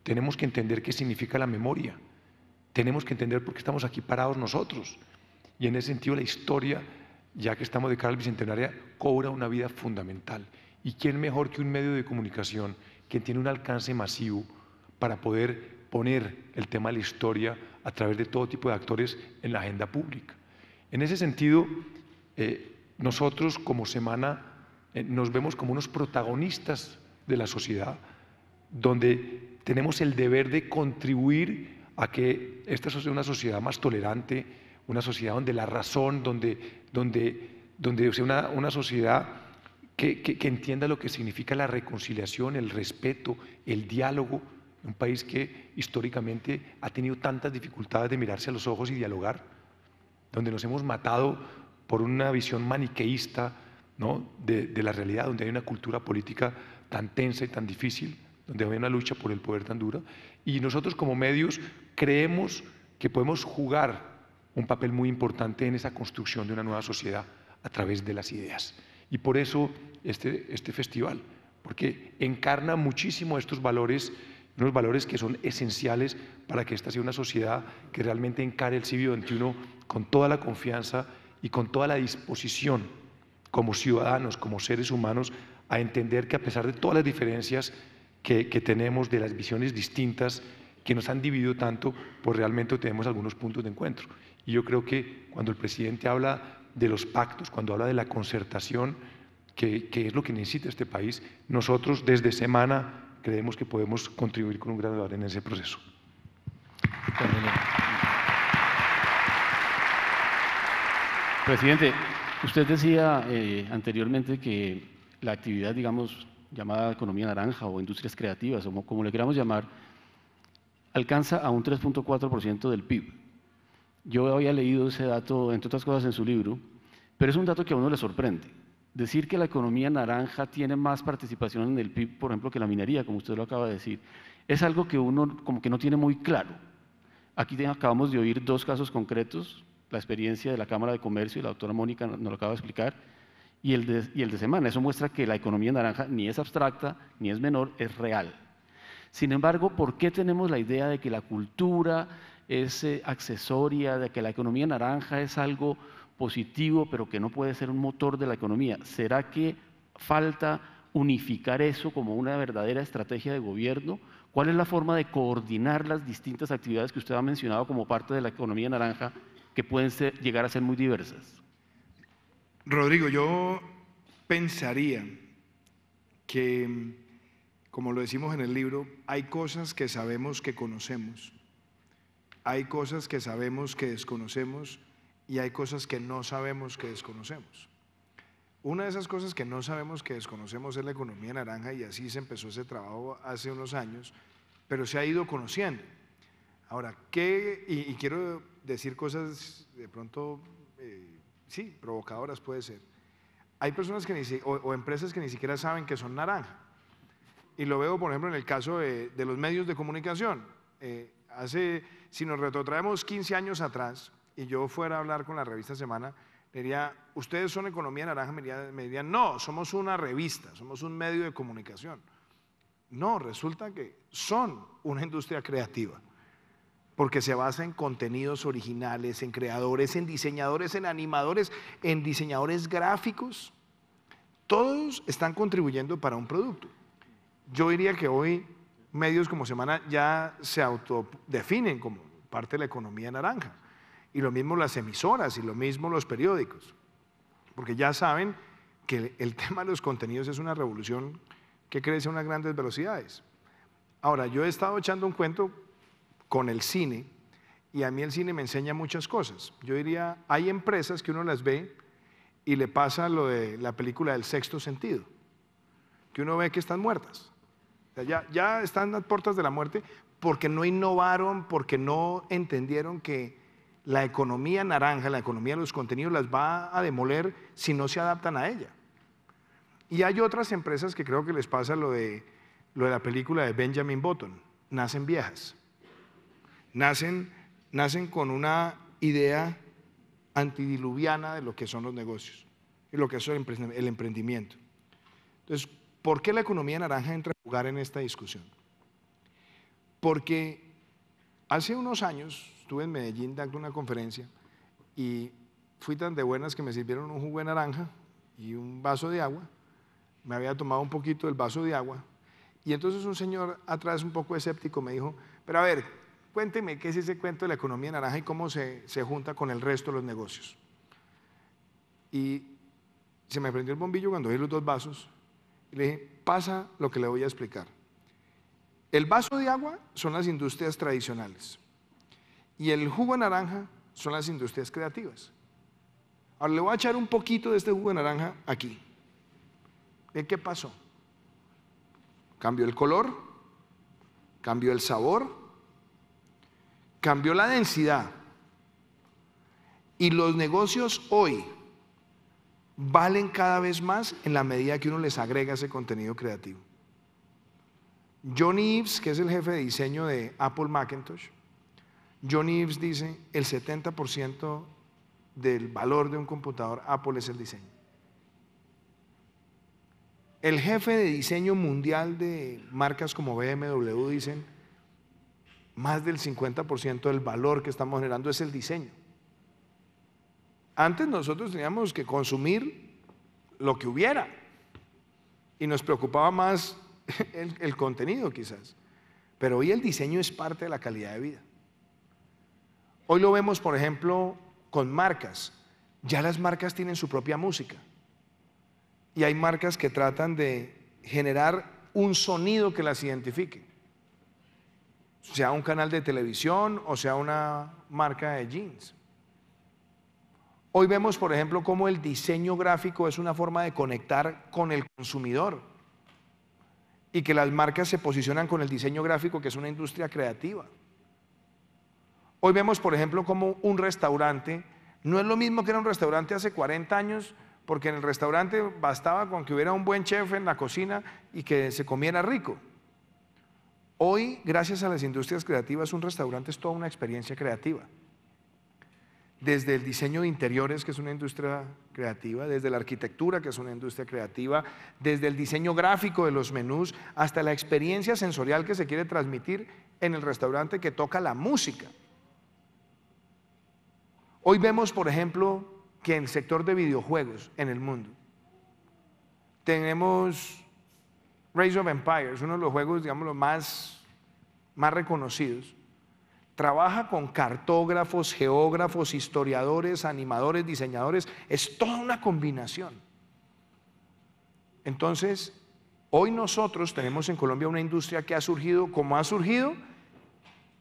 Tenemos que entender qué significa la memoria. Tenemos que entender por qué estamos aquí parados nosotros. Y en ese sentido la historia, ya que estamos de cara al Bicentenario, cobra una vida fundamental. ¿Y quién mejor que un medio de comunicación que tiene un alcance masivo para poder poner el tema de la historia a través de todo tipo de actores en la agenda pública? En ese sentido, nosotros como Semana nos vemos como unos protagonistas de la sociedad, donde tenemos el deber de contribuir a que esta sea una sociedad más tolerante, una sociedad donde la razón, donde sea una sociedad que entienda lo que significa la reconciliación, el respeto, el diálogo. Un país que históricamente ha tenido tantas dificultades de mirarse a los ojos y dialogar, donde nos hemos matado por una visión maniqueísta, ¿no?, de la realidad, donde hay una cultura política tan tensa y tan difícil, donde hay una lucha por el poder tan dura. Y nosotros como medios creemos que podemos jugar un papel muy importante en esa construcción de una nueva sociedad a través de las ideas. Y por eso este festival, porque encarna muchísimo estos valores, unos valores que son esenciales para que esta sea una sociedad que realmente encare el siglo XXI con toda la confianza y con toda la disposición como ciudadanos, como seres humanos, a entender que a pesar de todas las diferencias que tenemos, de las visiones distintas que nos han dividido tanto, pues realmente tenemos algunos puntos de encuentro. Y yo creo que cuando el presidente habla de los pactos, cuando habla de la concertación, que es lo que necesita este país, nosotros desde Semana creemos que podemos contribuir con un gran valor en ese proceso. Presidente, usted decía anteriormente que la actividad, digamos, llamada economía naranja o industrias creativas, o como le queramos llamar, alcanza a un 3.4% del PIB. Yo había leído ese dato, entre otras cosas, en su libro, pero es un dato que a uno le sorprende. Decir que la economía naranja tiene más participación en el PIB, por ejemplo, que la minería, como usted lo acaba de decir, es algo que uno como que no tiene muy claro. Aquí acabamos de oír 2 casos concretos, la experiencia de la Cámara de Comercio, y la doctora Mónica nos lo acaba de explicar, y el de Semana. Eso muestra que la economía naranja ni es abstracta, ni es menor, es real. Sin embargo, ¿por qué tenemos la idea de que la cultura es accesoria, de que la economía naranja es algo positivo, pero que no puede ser un motor de la economía? ¿Será que falta unificar eso como una verdadera estrategia de gobierno? ¿Cuál es la forma de coordinar las distintas actividades que usted ha mencionado como parte de la economía naranja, que pueden llegar a ser muy diversas? Rodrigo, yo pensaría que, como lo decimos en el libro, hay cosas que sabemos que conocemos, hay cosas que sabemos que desconocemos, y hay cosas que no sabemos que desconocemos. Una de esas cosas que no sabemos que desconocemos es la economía naranja, y así se empezó ese trabajo hace unos años, pero se ha ido conociendo. Ahora, y quiero decir cosas de pronto, sí, provocadoras puede ser. Hay personas que o empresas que ni siquiera saben que son naranja. Y lo veo, por ejemplo, en el caso de los medios de comunicación. Si nos retrotraemos 15 años atrás y yo fuera a hablar con la revista Semana, le diría, ¿ustedes son Economía Naranja? Me dirían, no, somos una revista, somos un medio de comunicación. No, resulta que son una industria creativa, porque se basa en contenidos originales, en creadores, en diseñadores, en animadores, en diseñadores gráficos. Todos están contribuyendo para un producto. Yo diría que hoy medios como Semana ya se autodefinen como parte de la economía naranja. Y lo mismo las emisoras y lo mismo los periódicos. Porque ya saben que el tema de los contenidos es una revolución que crece a unas grandes velocidades. Ahora, yo he estado echando un cuento con el cine y a mí el cine me enseña muchas cosas. Yo diría, hay empresas que uno las ve y le pasa lo de la película del Sexto Sentido, que uno ve que están muertas. O sea, ya están a las puertas de la muerte porque no innovaron, porque no entendieron que la economía naranja, la economía de los contenidos las va a demoler si no se adaptan a ella. Y hay otras empresas que creo que les pasa lo de la película de Benjamin Button, nacen viejas. Nacen con una idea antidiluviana de lo que son los negocios y lo que es el emprendimiento. Entonces, ¿por qué la economía naranja entra a jugar en esta discusión? Porque hace unos años estuve en Medellín dando una conferencia y fui tan de buenas que me sirvieron un jugo de naranja y un vaso de agua. Me había tomado un poquito del vaso de agua y entonces un señor atrás un poco escéptico me dijo, pero a ver, cuénteme qué es ese cuento de la economía naranja y cómo se junta con el resto de los negocios. Y se me prendió el bombillo cuando vi los dos vasos y le dije, pasa lo que le voy a explicar. El vaso de agua son las industrias tradicionales y el jugo de naranja son las industrias creativas. Ahora le voy a echar un poquito de este jugo de naranja aquí. ¿Qué pasó? Cambió el color, cambió el sabor, cambió la densidad. Y los negocios hoy valen cada vez más en la medida que uno les agrega ese contenido creativo. Johnny Ives, que es el jefe de diseño de Apple Macintosh, Johnny Ives dice, el 70% del valor de un computador Apple es el diseño. El jefe de diseño mundial de marcas como BMW dicen, más del 50% del valor que estamos generando es el diseño. Antes nosotros teníamos que consumir lo que hubiera y nos preocupaba más el contenido quizás, pero hoy el diseño es parte de la calidad de vida. Hoy lo vemos, por ejemplo, con marcas. Ya las marcas tienen su propia música y hay marcas que tratan de generar un sonido que las identifique, sea un canal de televisión o sea una marca de jeans. Hoy vemos, por ejemplo, cómo el diseño gráfico es una forma de conectar con el consumidor y que las marcas se posicionan con el diseño gráfico, que es una industria creativa. Hoy vemos, por ejemplo, cómo un restaurante no es lo mismo que era un restaurante hace 40 años, porque en el restaurante bastaba con que hubiera un buen chef en la cocina y que se comiera rico. Hoy, gracias a las industrias creativas, un restaurante es toda una experiencia creativa. Desde el diseño de interiores, que es una industria creativa, desde la arquitectura, que es una industria creativa, desde el diseño gráfico de los menús, hasta la experiencia sensorial que se quiere transmitir en el restaurante, que toca la música. Hoy vemos, por ejemplo, que en el sector de videojuegos en el mundo tenemos Age of Empires, uno de los juegos, digamos, los más reconocidos. Trabaja con cartógrafos, geógrafos, historiadores, animadores, diseñadores, es toda una combinación. Entonces, hoy nosotros tenemos en Colombia una industria que ha surgido, como ha surgido,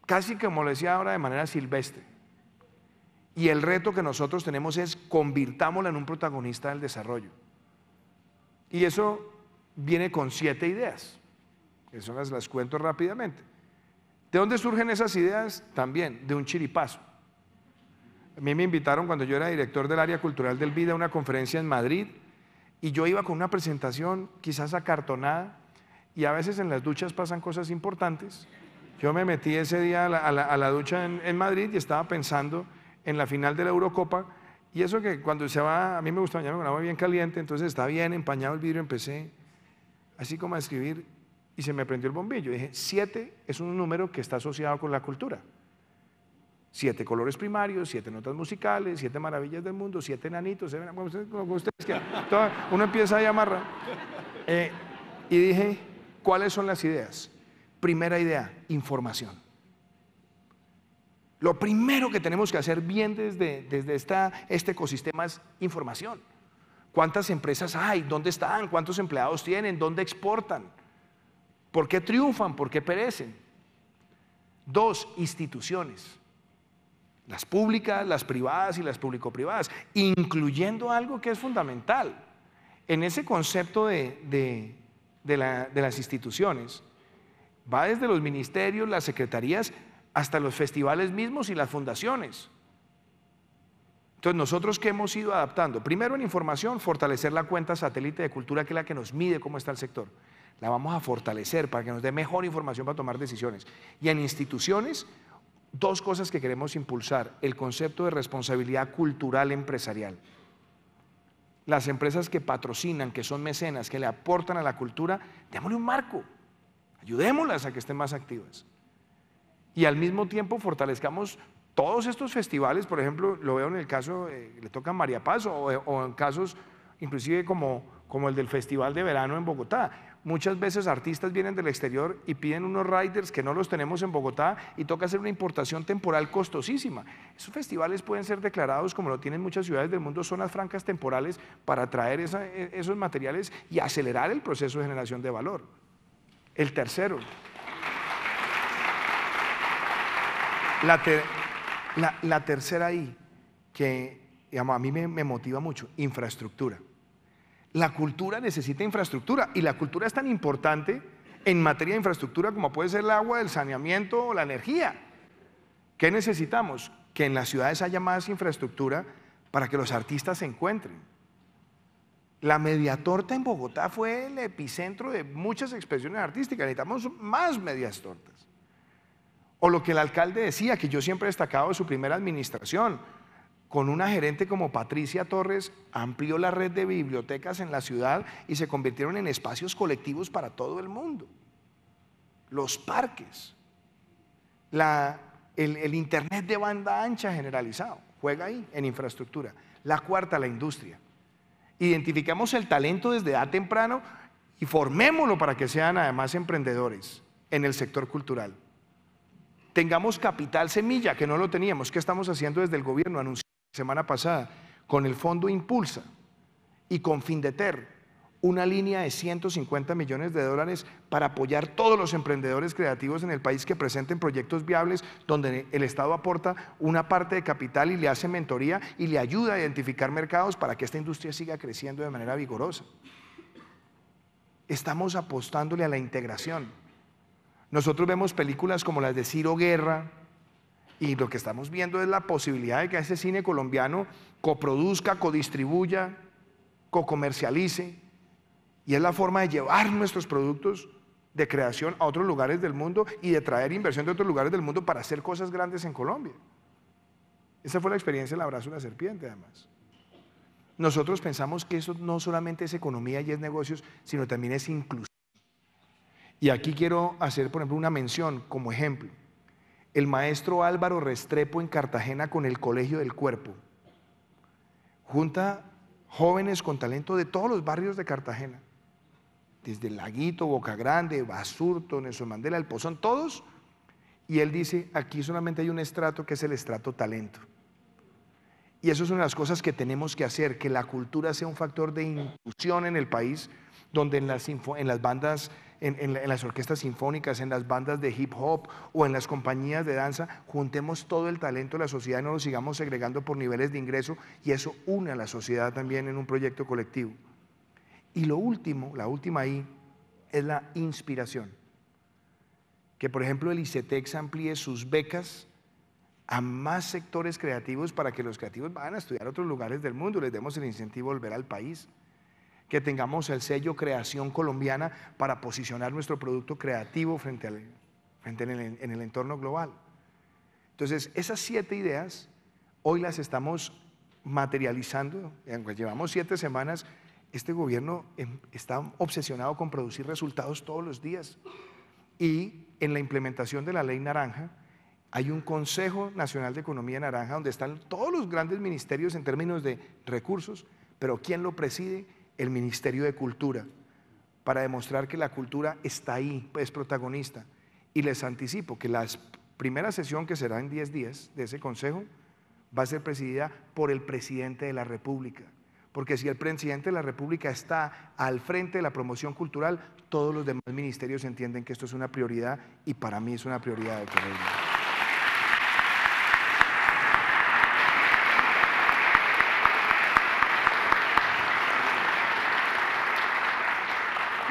casi como lo decía ahora, de manera silvestre. Y el reto que nosotros tenemos es convirtámosla en un protagonista del desarrollo. Y eso viene con 7 ideas, que son las cuento rápidamente. ¿De dónde surgen esas ideas? También de un chiripazo. A mí me invitaron cuando yo era director del área cultural del VIDA a una conferencia en Madrid y yo iba con una presentación quizás acartonada y a veces en las duchas pasan cosas importantes Yo me metí ese día a la ducha en Madrid y estaba pensando en la final de la Eurocopa, y eso que cuando se va, a mí me gusta bañarme con agua bien caliente, entonces está bien empañado el vidrio, empecé así como a escribir y se me prendió el bombillo. Dije, 7 es un número que está asociado con la cultura. 7 colores primarios, 7 notas musicales, 7 maravillas del mundo, 7 enanitos, como ustedes quieran. Uno empieza a amarrar. Y dije, ¿cuáles son las ideas? Primera idea, información. Lo primero que tenemos que hacer bien desde este ecosistema es información. ¿Cuántas empresas hay? ¿Dónde están? ¿Cuántos empleados tienen? ¿Dónde exportan? ¿Por qué triunfan? ¿Por qué perecen? 2, instituciones. Las públicas, las privadas y las público-privadas, incluyendo algo que es fundamental. En ese concepto de las instituciones, va desde los ministerios, las secretarías, hasta los festivales mismos y las fundaciones. Entonces, nosotros, ¿qué hemos ido adaptando? Primero, en información, fortalecer la cuenta satélite de cultura, que es la que nos mide cómo está el sector. La vamos a fortalecer para que nos dé mejor información para tomar decisiones. Y en instituciones, 2 cosas que queremos impulsar: el concepto de responsabilidad cultural empresarial. Las empresas que patrocinan, que son mecenas, que le aportan a la cultura, démosle un marco, ayudémoslas a que estén más activas. Y al mismo tiempo fortalezcamos todos estos festivales. Por ejemplo, lo veo en el caso, le toca a María Paz, o en casos inclusive como el del Festival de Verano en Bogotá. Muchas veces artistas vienen del exterior y piden unos riders que no los tenemos en Bogotá y toca hacer una importación temporal costosísima. Esos festivales pueden ser declarados, como lo tienen muchas ciudades del mundo, zonas francas temporales para traer esos materiales y acelerar el proceso de generación de valor. El tercero, la tercera I, que digamos, a mí me motiva mucho: infraestructura. La cultura necesita infraestructura, y la cultura es tan importante en materia de infraestructura como puede ser el agua, el saneamiento o la energía. ¿Qué necesitamos? Que en las ciudades haya más infraestructura para que los artistas se encuentren. La Mediatorta en Bogotá fue el epicentro de muchas expresiones artísticas. Necesitamos más medias tortas. O lo que el alcalde decía, que yo siempre he destacado de su primera administración: con una gerente como Patricia Torres, amplió la red de bibliotecas en la ciudad y se convirtieron en espacios colectivos para todo el mundo. Los parques, el internet de banda ancha generalizado, juega ahí en infraestructura. La cuarta, la industria. Identificamos el talento desde edad temprano y formémoslo para que sean además emprendedores en el sector cultural. Tengamos capital semilla, que no lo teníamos. ¿Qué estamos haciendo desde el gobierno? Anunciamos la semana pasada con el Fondo Impulsa y con Findeter una línea de $150 millones para apoyar todos los emprendedores creativos en el país que presenten proyectos viables, donde el Estado aporta una parte de capital y le hace mentoría y le ayuda a identificar mercados para que esta industria siga creciendo de manera vigorosa. Estamos apostándole a la integración. Nosotros vemos películas como las de Ciro Guerra, y lo que estamos viendo es la posibilidad de que ese cine colombiano coproduzca, codistribuya, cocomercialice, y es la forma de llevar nuestros productos de creación a otros lugares del mundo y de traer inversión de otros lugares del mundo para hacer cosas grandes en Colombia. Esa fue la experiencia del abrazo de la serpiente, además. Nosotros pensamos que eso no solamente es economía y es negocios, sino también es inclusión. Y aquí quiero hacer, por ejemplo, una mención como ejemplo. El maestro Álvaro Restrepo en Cartagena con el Colegio del Cuerpo junta jóvenes con talento de todos los barrios de Cartagena, desde El Laguito, Boca Grande, Basurto, Nelson Mandela, El Pozón, todos, y él dice: aquí solamente hay un estrato, que es el estrato talento. Y eso es una de las cosas que tenemos que hacer, que la cultura sea un factor de inclusión en el país, donde en las bandas, en las orquestas sinfónicas, en las bandas de hip hop o en las compañías de danza, juntemos todo el talento de la sociedad y no lo sigamos segregando por niveles de ingreso, y eso une a la sociedad también en un proyecto colectivo. Y lo último, la última ahí, es la inspiración. Que por ejemplo el ICETEX amplíe sus becas a más sectores creativos para que los creativos vayan a estudiar a otros lugares del mundo, les demos el incentivo de volver al país. Que tengamos el sello Creación Colombiana para posicionar nuestro producto creativo frente en el entorno global. Entonces, esas 7 ideas hoy las estamos materializando. Aunque llevamos 7 semanas, este gobierno está obsesionado con producir resultados todos los días. Y en la implementación de la Ley Naranja, hay un Consejo Nacional de Economía Naranja donde están todos los grandes ministerios en términos de recursos, pero ¿quién lo preside? El Ministerio de Cultura, para demostrar que la cultura está ahí, es protagonista. Y les anticipo que la primera sesión, que será en 10 días de ese consejo, va a ser presidida por el presidente de la República, porque si el presidente de la República está al frente de la promoción cultural, todos los demás ministerios entienden que esto es una prioridad, y para mí es una prioridad de Colombia.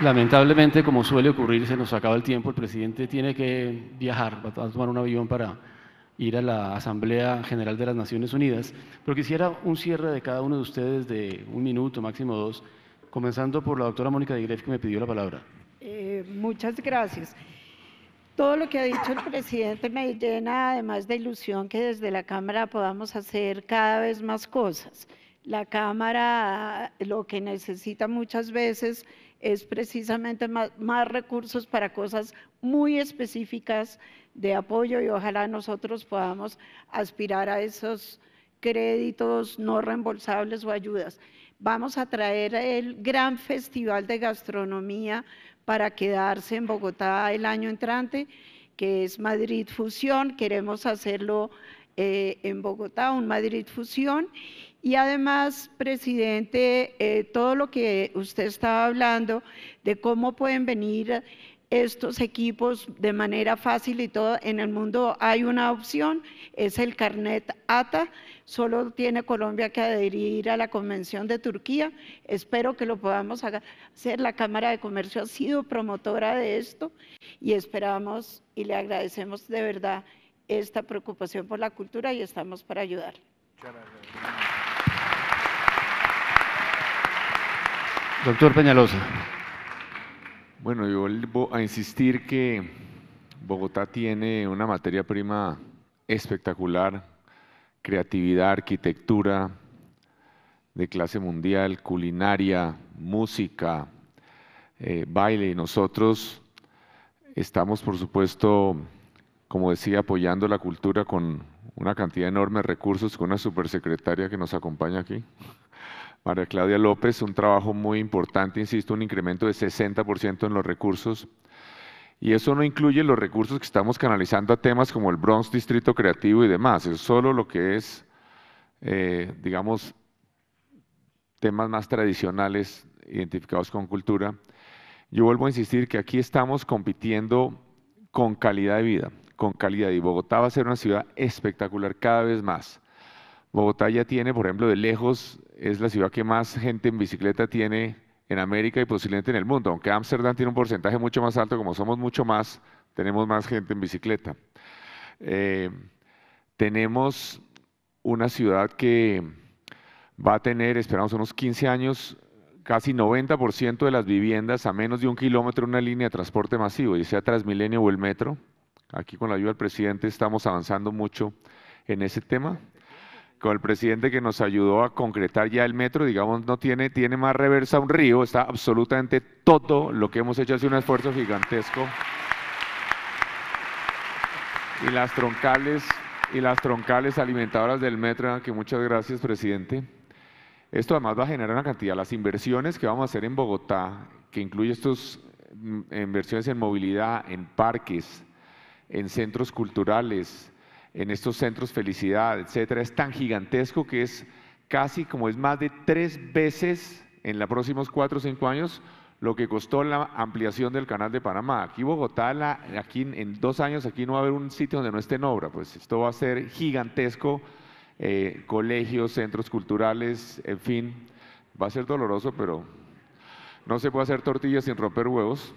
Lamentablemente, como suele ocurrir, se nos acaba el tiempo. El presidente tiene que viajar, va a tomar un avión para ir a la Asamblea General de las Naciones Unidas. Pero quisiera un cierre de cada uno de ustedes de 1 minuto, máximo 2, comenzando por la doctora Mónica de Greiff, que me pidió la palabra. Muchas gracias. Todo lo que ha dicho el presidente me llena además de ilusión que desde la Cámara podamos hacer cada vez más cosas. La Cámara lo que necesita muchas veces es precisamente más recursos para cosas muy específicas de apoyo, y ojalá nosotros podamos aspirar a esos créditos no reembolsables o ayudas. Vamos a traer el gran festival de gastronomía para quedarse en Bogotá el año entrante, que es Madrid Fusión. Queremos hacerlo en Bogotá, un Madrid Fusión. Y además, presidente, todo lo que usted estaba hablando de cómo pueden venir estos equipos de manera fácil y todo, en el mundo hay una opción, es el carnet ATA, solo tiene Colombia que adherir a la Convención de Turquía. Espero que lo podamos hacer. La Cámara de Comercio ha sido promotora de esto y esperamos y le agradecemos de verdad esta preocupación por la cultura y estamos para ayudar. Doctor Peñalosa. Bueno, yo vuelvo a insistir que Bogotá tiene una materia prima espectacular, creatividad, arquitectura de clase mundial, culinaria, música, baile, y nosotros estamos, por supuesto, como decía, apoyando la cultura con una cantidad enorme de recursos, con una supersecretaria que nos acompaña aquí, María Claudia López, un trabajo muy importante, insisto, un incremento de 60% en los recursos, y eso no incluye los recursos que estamos canalizando a temas como el Bronx Distrito Creativo y demás, es solo lo que es, digamos, temas más tradicionales identificados con cultura. Yo vuelvo a insistir que aquí estamos compitiendo con calidad de vida, con calidad, y Bogotá va a ser una ciudad espectacular cada vez más. Bogotá ya tiene, por ejemplo, de lejos, es la ciudad que más gente en bicicleta tiene en América y posiblemente en el mundo, aunque Ámsterdam tiene un porcentaje mucho más alto, como somos mucho más, tenemos más gente en bicicleta. Tenemos una ciudad que va a tener, esperamos unos 15 años, casi 90% de las viviendas a menos de 1 kilómetro una línea de transporte masivo, ya sea Transmilenio o el metro. Aquí con la ayuda del presidente estamos avanzando mucho en ese tema. Con el presidente que nos ayudó a concretar ya el metro, digamos, no tiene más reversa un río, está absolutamente todo lo que hemos hecho, hace un esfuerzo gigantesco. Y las troncales alimentadoras del metro, que muchas gracias, presidente. Esto además va a generar una cantidad, las inversiones que vamos a hacer en Bogotá, que incluye estas inversiones en movilidad, en parques, en centros culturales, en estos centros Felicidad, etcétera, es tan gigantesco que es casi como es más de 3 veces en los próximos 4 o 5 años lo que costó la ampliación del Canal de Panamá. Aquí Bogotá, aquí en 2 años, aquí no va a haber un sitio donde no esté en obra, pues esto va a ser gigantesco, colegios, centros culturales, en fin, va a ser doloroso, pero no se puede hacer tortillas sin romper huevos.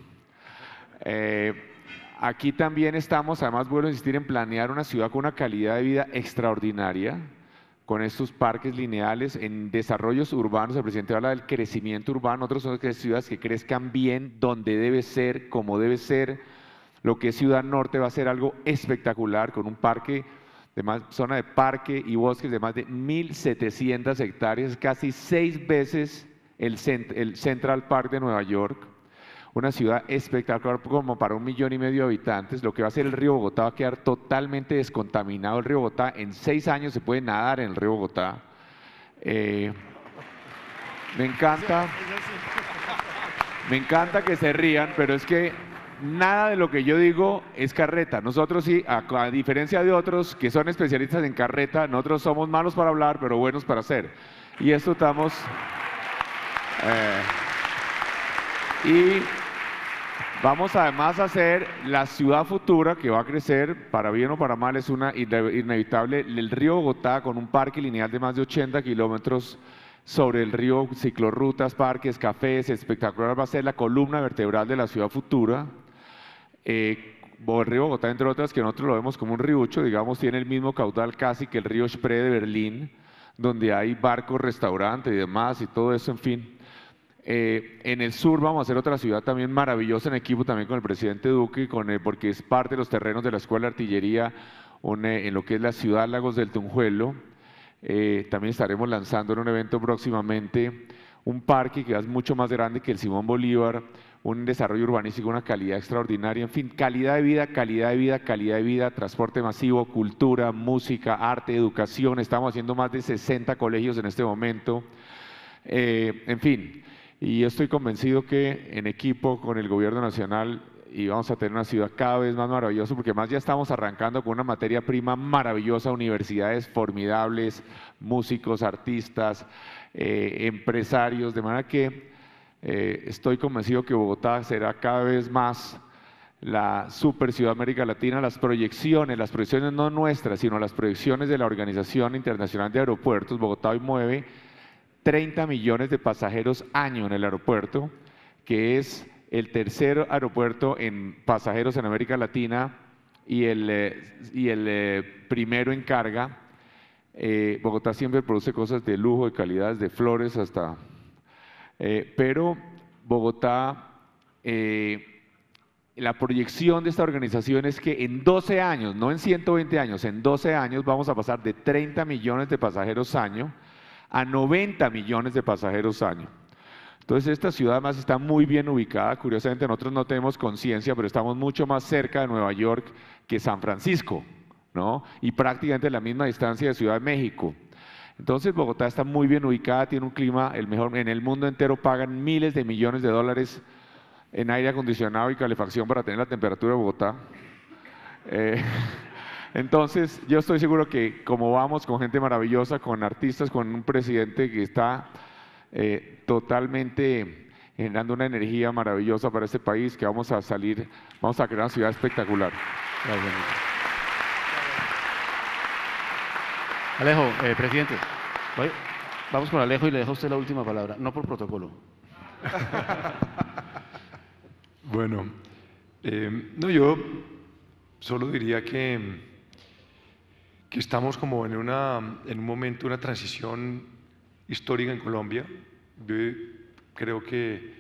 Aquí también estamos, además vuelvo a insistir en planear una ciudad con una calidad de vida extraordinaria, con estos parques lineales, en desarrollos urbanos. El presidente habla del crecimiento urbano, otros son ciudades que crezcan bien, donde debe ser, como debe ser, Lo que es Ciudad Norte va a ser algo espectacular, con un parque, zona de parque y bosques de más de 1.700 hectáreas, casi 6 veces el Central Park de Nueva York. Una ciudad espectacular como para 1,5 millones de habitantes. Lo que va a ser el río Bogotá va a quedar totalmente descontaminado. El río Bogotá, en 6 años se puede nadar en el río Bogotá. Me encanta que se rían, pero es que nada de lo que yo digo es carreta. Nosotros sí, a diferencia de otros que son especialistas en carreta, nosotros somos malos para hablar, pero buenos para hacer. Y esto estamos... y vamos además a hacer la ciudad futura que va a crecer, para bien o para mal, es una inevitable, el río Bogotá con un parque lineal de más de 80 kilómetros sobre el río, ciclorrutas, parques, cafés, espectacular, va a ser la columna vertebral de la ciudad futura. El río Bogotá, entre otras, que nosotros lo vemos como un riucho, digamos, tiene el mismo caudal casi que el río Spree de Berlín, donde hay barcos, restaurantes y demás y todo eso, en fin. En el sur vamos a hacer otra ciudad también maravillosa en equipo también con el presidente Duque, porque es parte de los terrenos de la Escuela de Artillería en lo que es la ciudad Lagos del Tunjuelo. También estaremos lanzando en un evento próximamente un parque que es mucho más grande que el Simón Bolívar, un desarrollo urbanístico, una calidad extraordinaria, en fin, calidad de vida, calidad de vida, calidad de vida, transporte masivo, cultura, música, arte, educación. Estamos haciendo más de 60 colegios en este momento, en fin. Y yo estoy convencido que en equipo con el gobierno nacional y vamos a tener una ciudad cada vez más maravillosa, porque más ya estamos arrancando con una materia prima maravillosa, universidades formidables, músicos, artistas, empresarios, de manera que estoy convencido que Bogotá será cada vez más la super ciudad de América Latina. Las proyecciones no nuestras, sino las proyecciones de la Organización Internacional de Aeropuertos, Bogotá hoy mueve 30 millones de pasajeros año en el aeropuerto, que es el tercer aeropuerto en pasajeros en América Latina y el primero en carga. Bogotá siempre produce cosas de lujo, de calidad, de flores hasta... pero Bogotá, la proyección de esta organización es que en 12 años, no en 120 años, en 12 años vamos a pasar de 30 millones de pasajeros año a 90 millones de pasajeros año. Entonces esta ciudad además está muy bien ubicada. Curiosamente nosotros no tenemos conciencia, pero estamos mucho más cerca de Nueva York que San Francisco, ¿no? Y prácticamente la misma distancia de Ciudad de México. Entonces Bogotá está muy bien ubicada, tiene un clima el mejor en el mundo entero, pagan miles de millones de dólares en aire acondicionado y calefacción para tener la temperatura de Bogotá. Entonces, yo estoy seguro que como vamos con gente maravillosa, con artistas, con un presidente que está totalmente generando una energía maravillosa para este país, que vamos a crear una ciudad espectacular. Gracias. Alejo, presidente, vamos con Alejo y le dejo a usted la última palabra, no por protocolo. Bueno, no, yo solo diría que estamos como en un momento, una transición histórica en Colombia. Yo creo que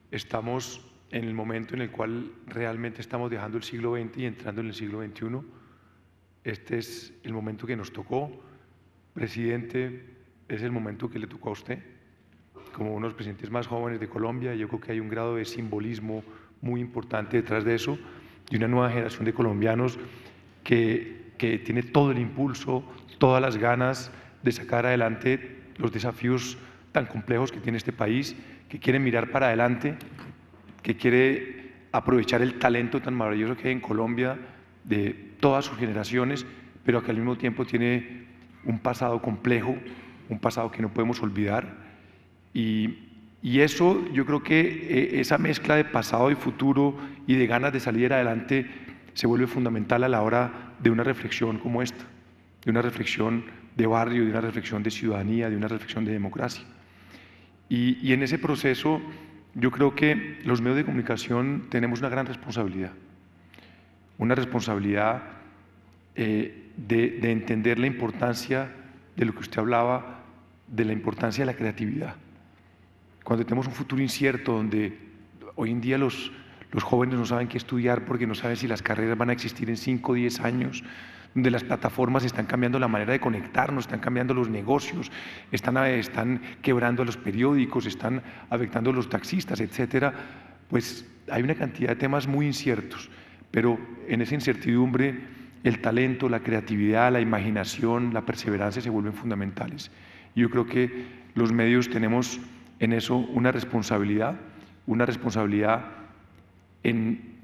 estamos en el momento en el cual realmente estamos dejando el siglo XX y entrando en el siglo XXI. Este es el momento que nos tocó. Presidente, es el momento que le tocó a usted. Como uno de los presidentes más jóvenes de Colombia, yo creo que hay un grado de simbolismo muy importante detrás de eso, y una nueva generación de colombianos que tiene todo el impulso, todas las ganas de sacar adelante los desafíos tan complejos que tiene este país, que quiere mirar para adelante, que quiere aprovechar el talento tan maravilloso que hay en Colombia de todas sus generaciones, pero que al mismo tiempo tiene un pasado complejo, un pasado que no podemos olvidar. Y eso, yo creo que esa mezcla de pasado y futuro y de ganas de salir adelante se vuelve fundamental a la hora de una reflexión como esta, de una reflexión de barrio, de una reflexión de ciudadanía, de una reflexión de democracia. Y en ese proceso yo creo que los medios de comunicación tenemos una gran responsabilidad de entender la importancia de lo que usted hablaba, de la importancia de la creatividad. Cuando tenemos un futuro incierto, donde hoy en día los los jóvenes no saben qué estudiar porque no saben si las carreras van a existir en 5 o 10 años, donde las plataformas están cambiando la manera de conectarnos, están cambiando los negocios, están quebrando los periódicos, están afectando a los taxistas, etcétera. Pues hay una cantidad de temas muy inciertos, pero en esa incertidumbre el talento, la creatividad, la imaginación, la perseverancia se vuelven fundamentales. Y yo creo que los medios tenemos en eso una responsabilidad en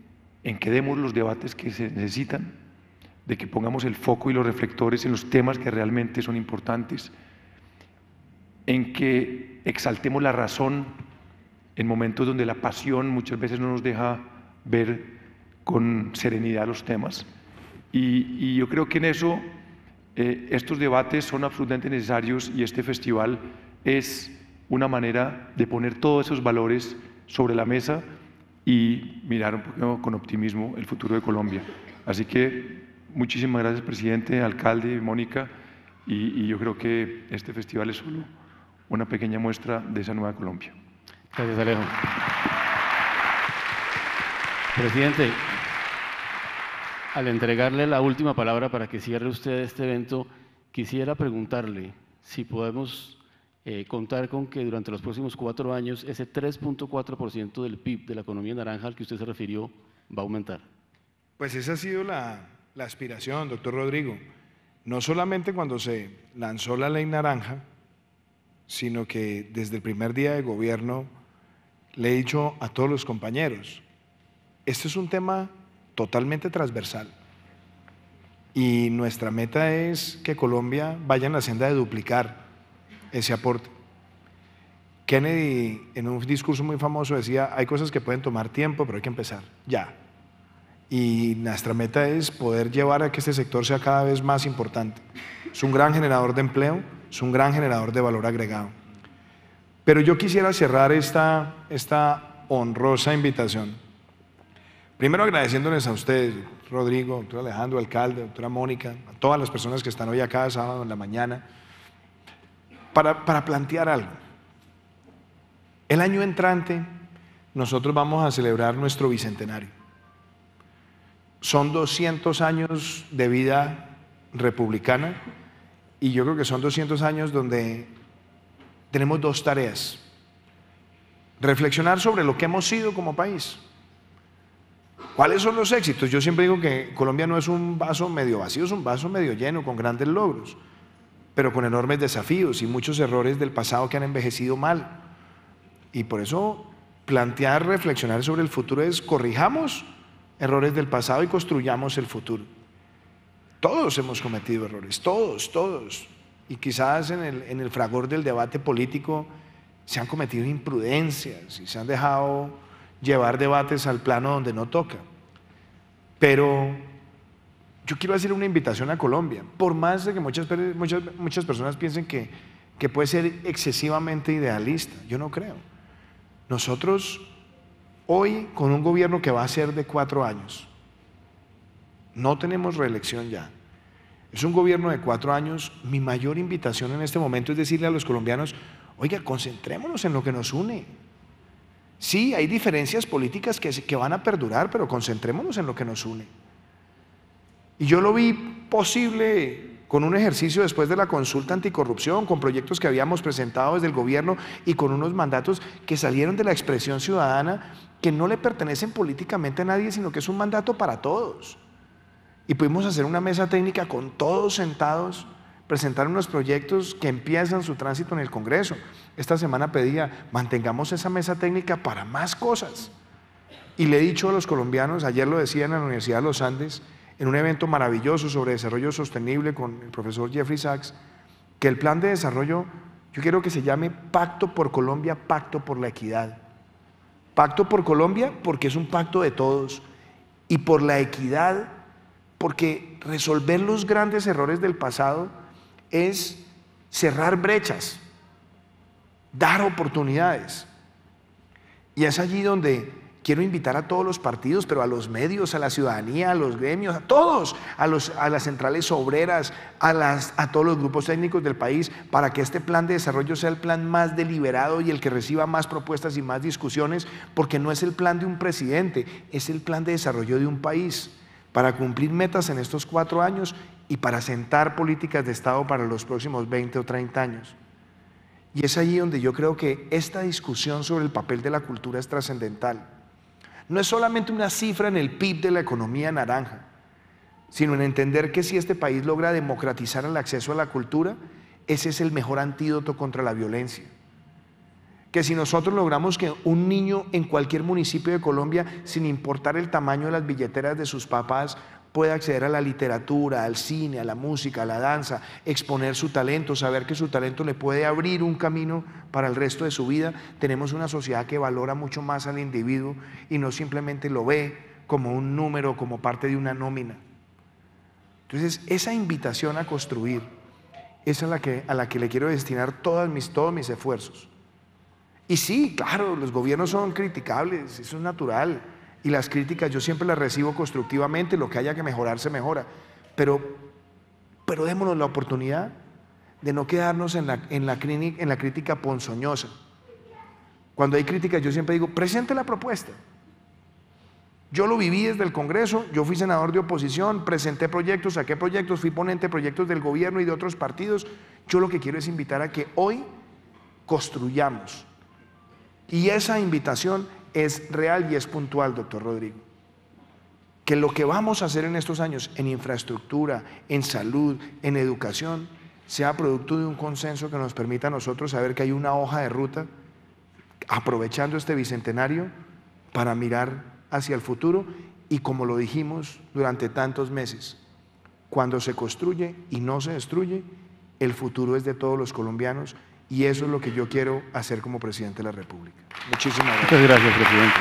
que demos los debates que se necesitan, de que pongamos el foco y los reflectores en los temas que realmente son importantes, en que exaltemos la razón en momentos donde la pasión muchas veces no nos deja ver con serenidad los temas. Y yo creo que en eso estos debates son absolutamente necesarios y este festival es una manera de poner todos esos valores sobre la mesa y mirar un poco con optimismo el futuro de Colombia. Así que muchísimas gracias, presidente, alcalde, Mónica, y yo creo que este festival es solo una pequeña muestra de esa nueva Colombia. Gracias, Alejo. Presidente, al entregarle la última palabra para que cierre usted este evento, quisiera preguntarle si podemos contar con que durante los próximos 4 años ese 3.4% del PIB de la economía naranja al que usted se refirió va a aumentar. Pues esa ha sido la aspiración, doctor Rodrigo. No solamente cuando se lanzó la ley naranja, sino que desde el primer día de gobierno le he dicho a todos los compañeros, este es un tema totalmente transversal y nuestra meta es que Colombia vaya en la senda de duplicar ese aporte. Kennedy en un discurso muy famoso decía, hay cosas que pueden tomar tiempo, pero hay que empezar ya. Y nuestra meta es poder llevar a que este sector sea cada vez más importante. Es un gran generador de empleo, es un gran generador de valor agregado. Pero yo quisiera cerrar esta honrosa invitación. Primero agradeciéndoles a ustedes, Rodrigo, doctor Alejandro, alcalde, doctora Mónica, a todas las personas que están hoy acá, sábado en la mañana, para plantear algo. El año entrante nosotros vamos a celebrar nuestro bicentenario. Son 200 años de vida republicana y yo creo que son 200 años donde tenemos 2 tareas. Reflexionar sobre lo que hemos sido como país. ¿Cuáles son los éxitos? Yo siempre digo que Colombia no es un vaso medio vacío, es un vaso medio lleno con grandes logros, pero con enormes desafíos y muchos errores del pasado que han envejecido mal. Y por eso plantear, reflexionar sobre el futuro es corrijamos errores del pasado y construyamos el futuro. Todos hemos cometido errores, todos. Y quizás en el fragor del debate político se han cometido imprudencias y se han dejado llevar debates al plano donde no toca. Pero yo quiero hacer una invitación a Colombia, por más de que muchas personas piensen que puede ser excesivamente idealista, yo no creo. Nosotros hoy, con un gobierno que va a ser de 4 años, no tenemos reelección ya, es un gobierno de 4 años, mi mayor invitación en este momento es decirle a los colombianos, oiga, concentrémonos en lo que nos une. Sí, hay diferencias políticas que van a perdurar, pero concentrémonos en lo que nos une. Y yo lo vi posible con un ejercicio después de la consulta anticorrupción, con proyectos que habíamos presentado desde el gobierno y con unos mandatos que salieron de la expresión ciudadana que no le pertenecen políticamente a nadie, sino que es un mandato para todos. Y pudimos hacer una mesa técnica con todos sentados, presentar unos proyectos que empiezan su tránsito en el Congreso. Esta semana pedía, mantengamos esa mesa técnica para más cosas. Y le he dicho a los colombianos, ayer lo decía en la Universidad de los Andes, en un evento maravilloso sobre desarrollo sostenible con el profesor Jeffrey Sachs, que el plan de desarrollo, yo quiero que se llame Pacto por Colombia, Pacto por la Equidad. Pacto por Colombia porque es un pacto de todos, y por la equidad porque resolver los grandes errores del pasado es cerrar brechas, dar oportunidades. Y es allí donde quiero invitar a todos los partidos, pero a los medios, a la ciudadanía, a los gremios, a todos, a las centrales obreras, a todos los grupos técnicos del país, para que este plan de desarrollo sea el plan más deliberado y el que reciba más propuestas y más discusiones, porque no es el plan de un presidente, es el plan de desarrollo de un país, para cumplir metas en estos 4 años y para sentar políticas de Estado para los próximos 20 o 30 años. Y es allí donde yo creo que esta discusión sobre el papel de la cultura es trascendental. No es solamente una cifra en el PIB de la economía naranja, sino en entender que si este país logra democratizar el acceso a la cultura, ese es el mejor antídoto contra la violencia. Que si nosotros logramos que un niño en cualquier municipio de Colombia, sin importar el tamaño de las billeteras de sus papás, puede acceder a la literatura, al cine, a la música, a la danza, exponer su talento, saber que su talento le puede abrir un camino para el resto de su vida, tenemos una sociedad que valora mucho más al individuo y no simplemente lo ve como un número, como parte de una nómina. Entonces, esa invitación a construir es a la que le quiero destinar todos mis esfuerzos. Y sí, claro, los gobiernos son criticables, eso es natural. Y las críticas yo siempre las recibo constructivamente, lo que haya que mejorar se mejora, pero démonos la oportunidad de no quedarnos en la crítica ponzoñosa. Cuando hay críticas yo siempre digo, presente la propuesta. Yo lo viví desde el Congreso, yo fui senador de oposición, presenté proyectos, saqué proyectos, fui ponente de proyectos del gobierno y de otros partidos. Yo lo que quiero es invitar a que hoy construyamos. Y esa invitación es real y es puntual, doctor Rodrigo. Que lo que vamos a hacer en estos años en infraestructura, en salud, en educación, sea producto de un consenso que nos permita a nosotros saber que hay una hoja de ruta, aprovechando este bicentenario para mirar hacia el futuro y, como lo dijimos durante tantos meses, cuando se construye y no se destruye, el futuro es de todos los colombianos. Y eso es lo que yo quiero hacer como presidente de la República. Muchísimas gracias. Muchas gracias, presidente.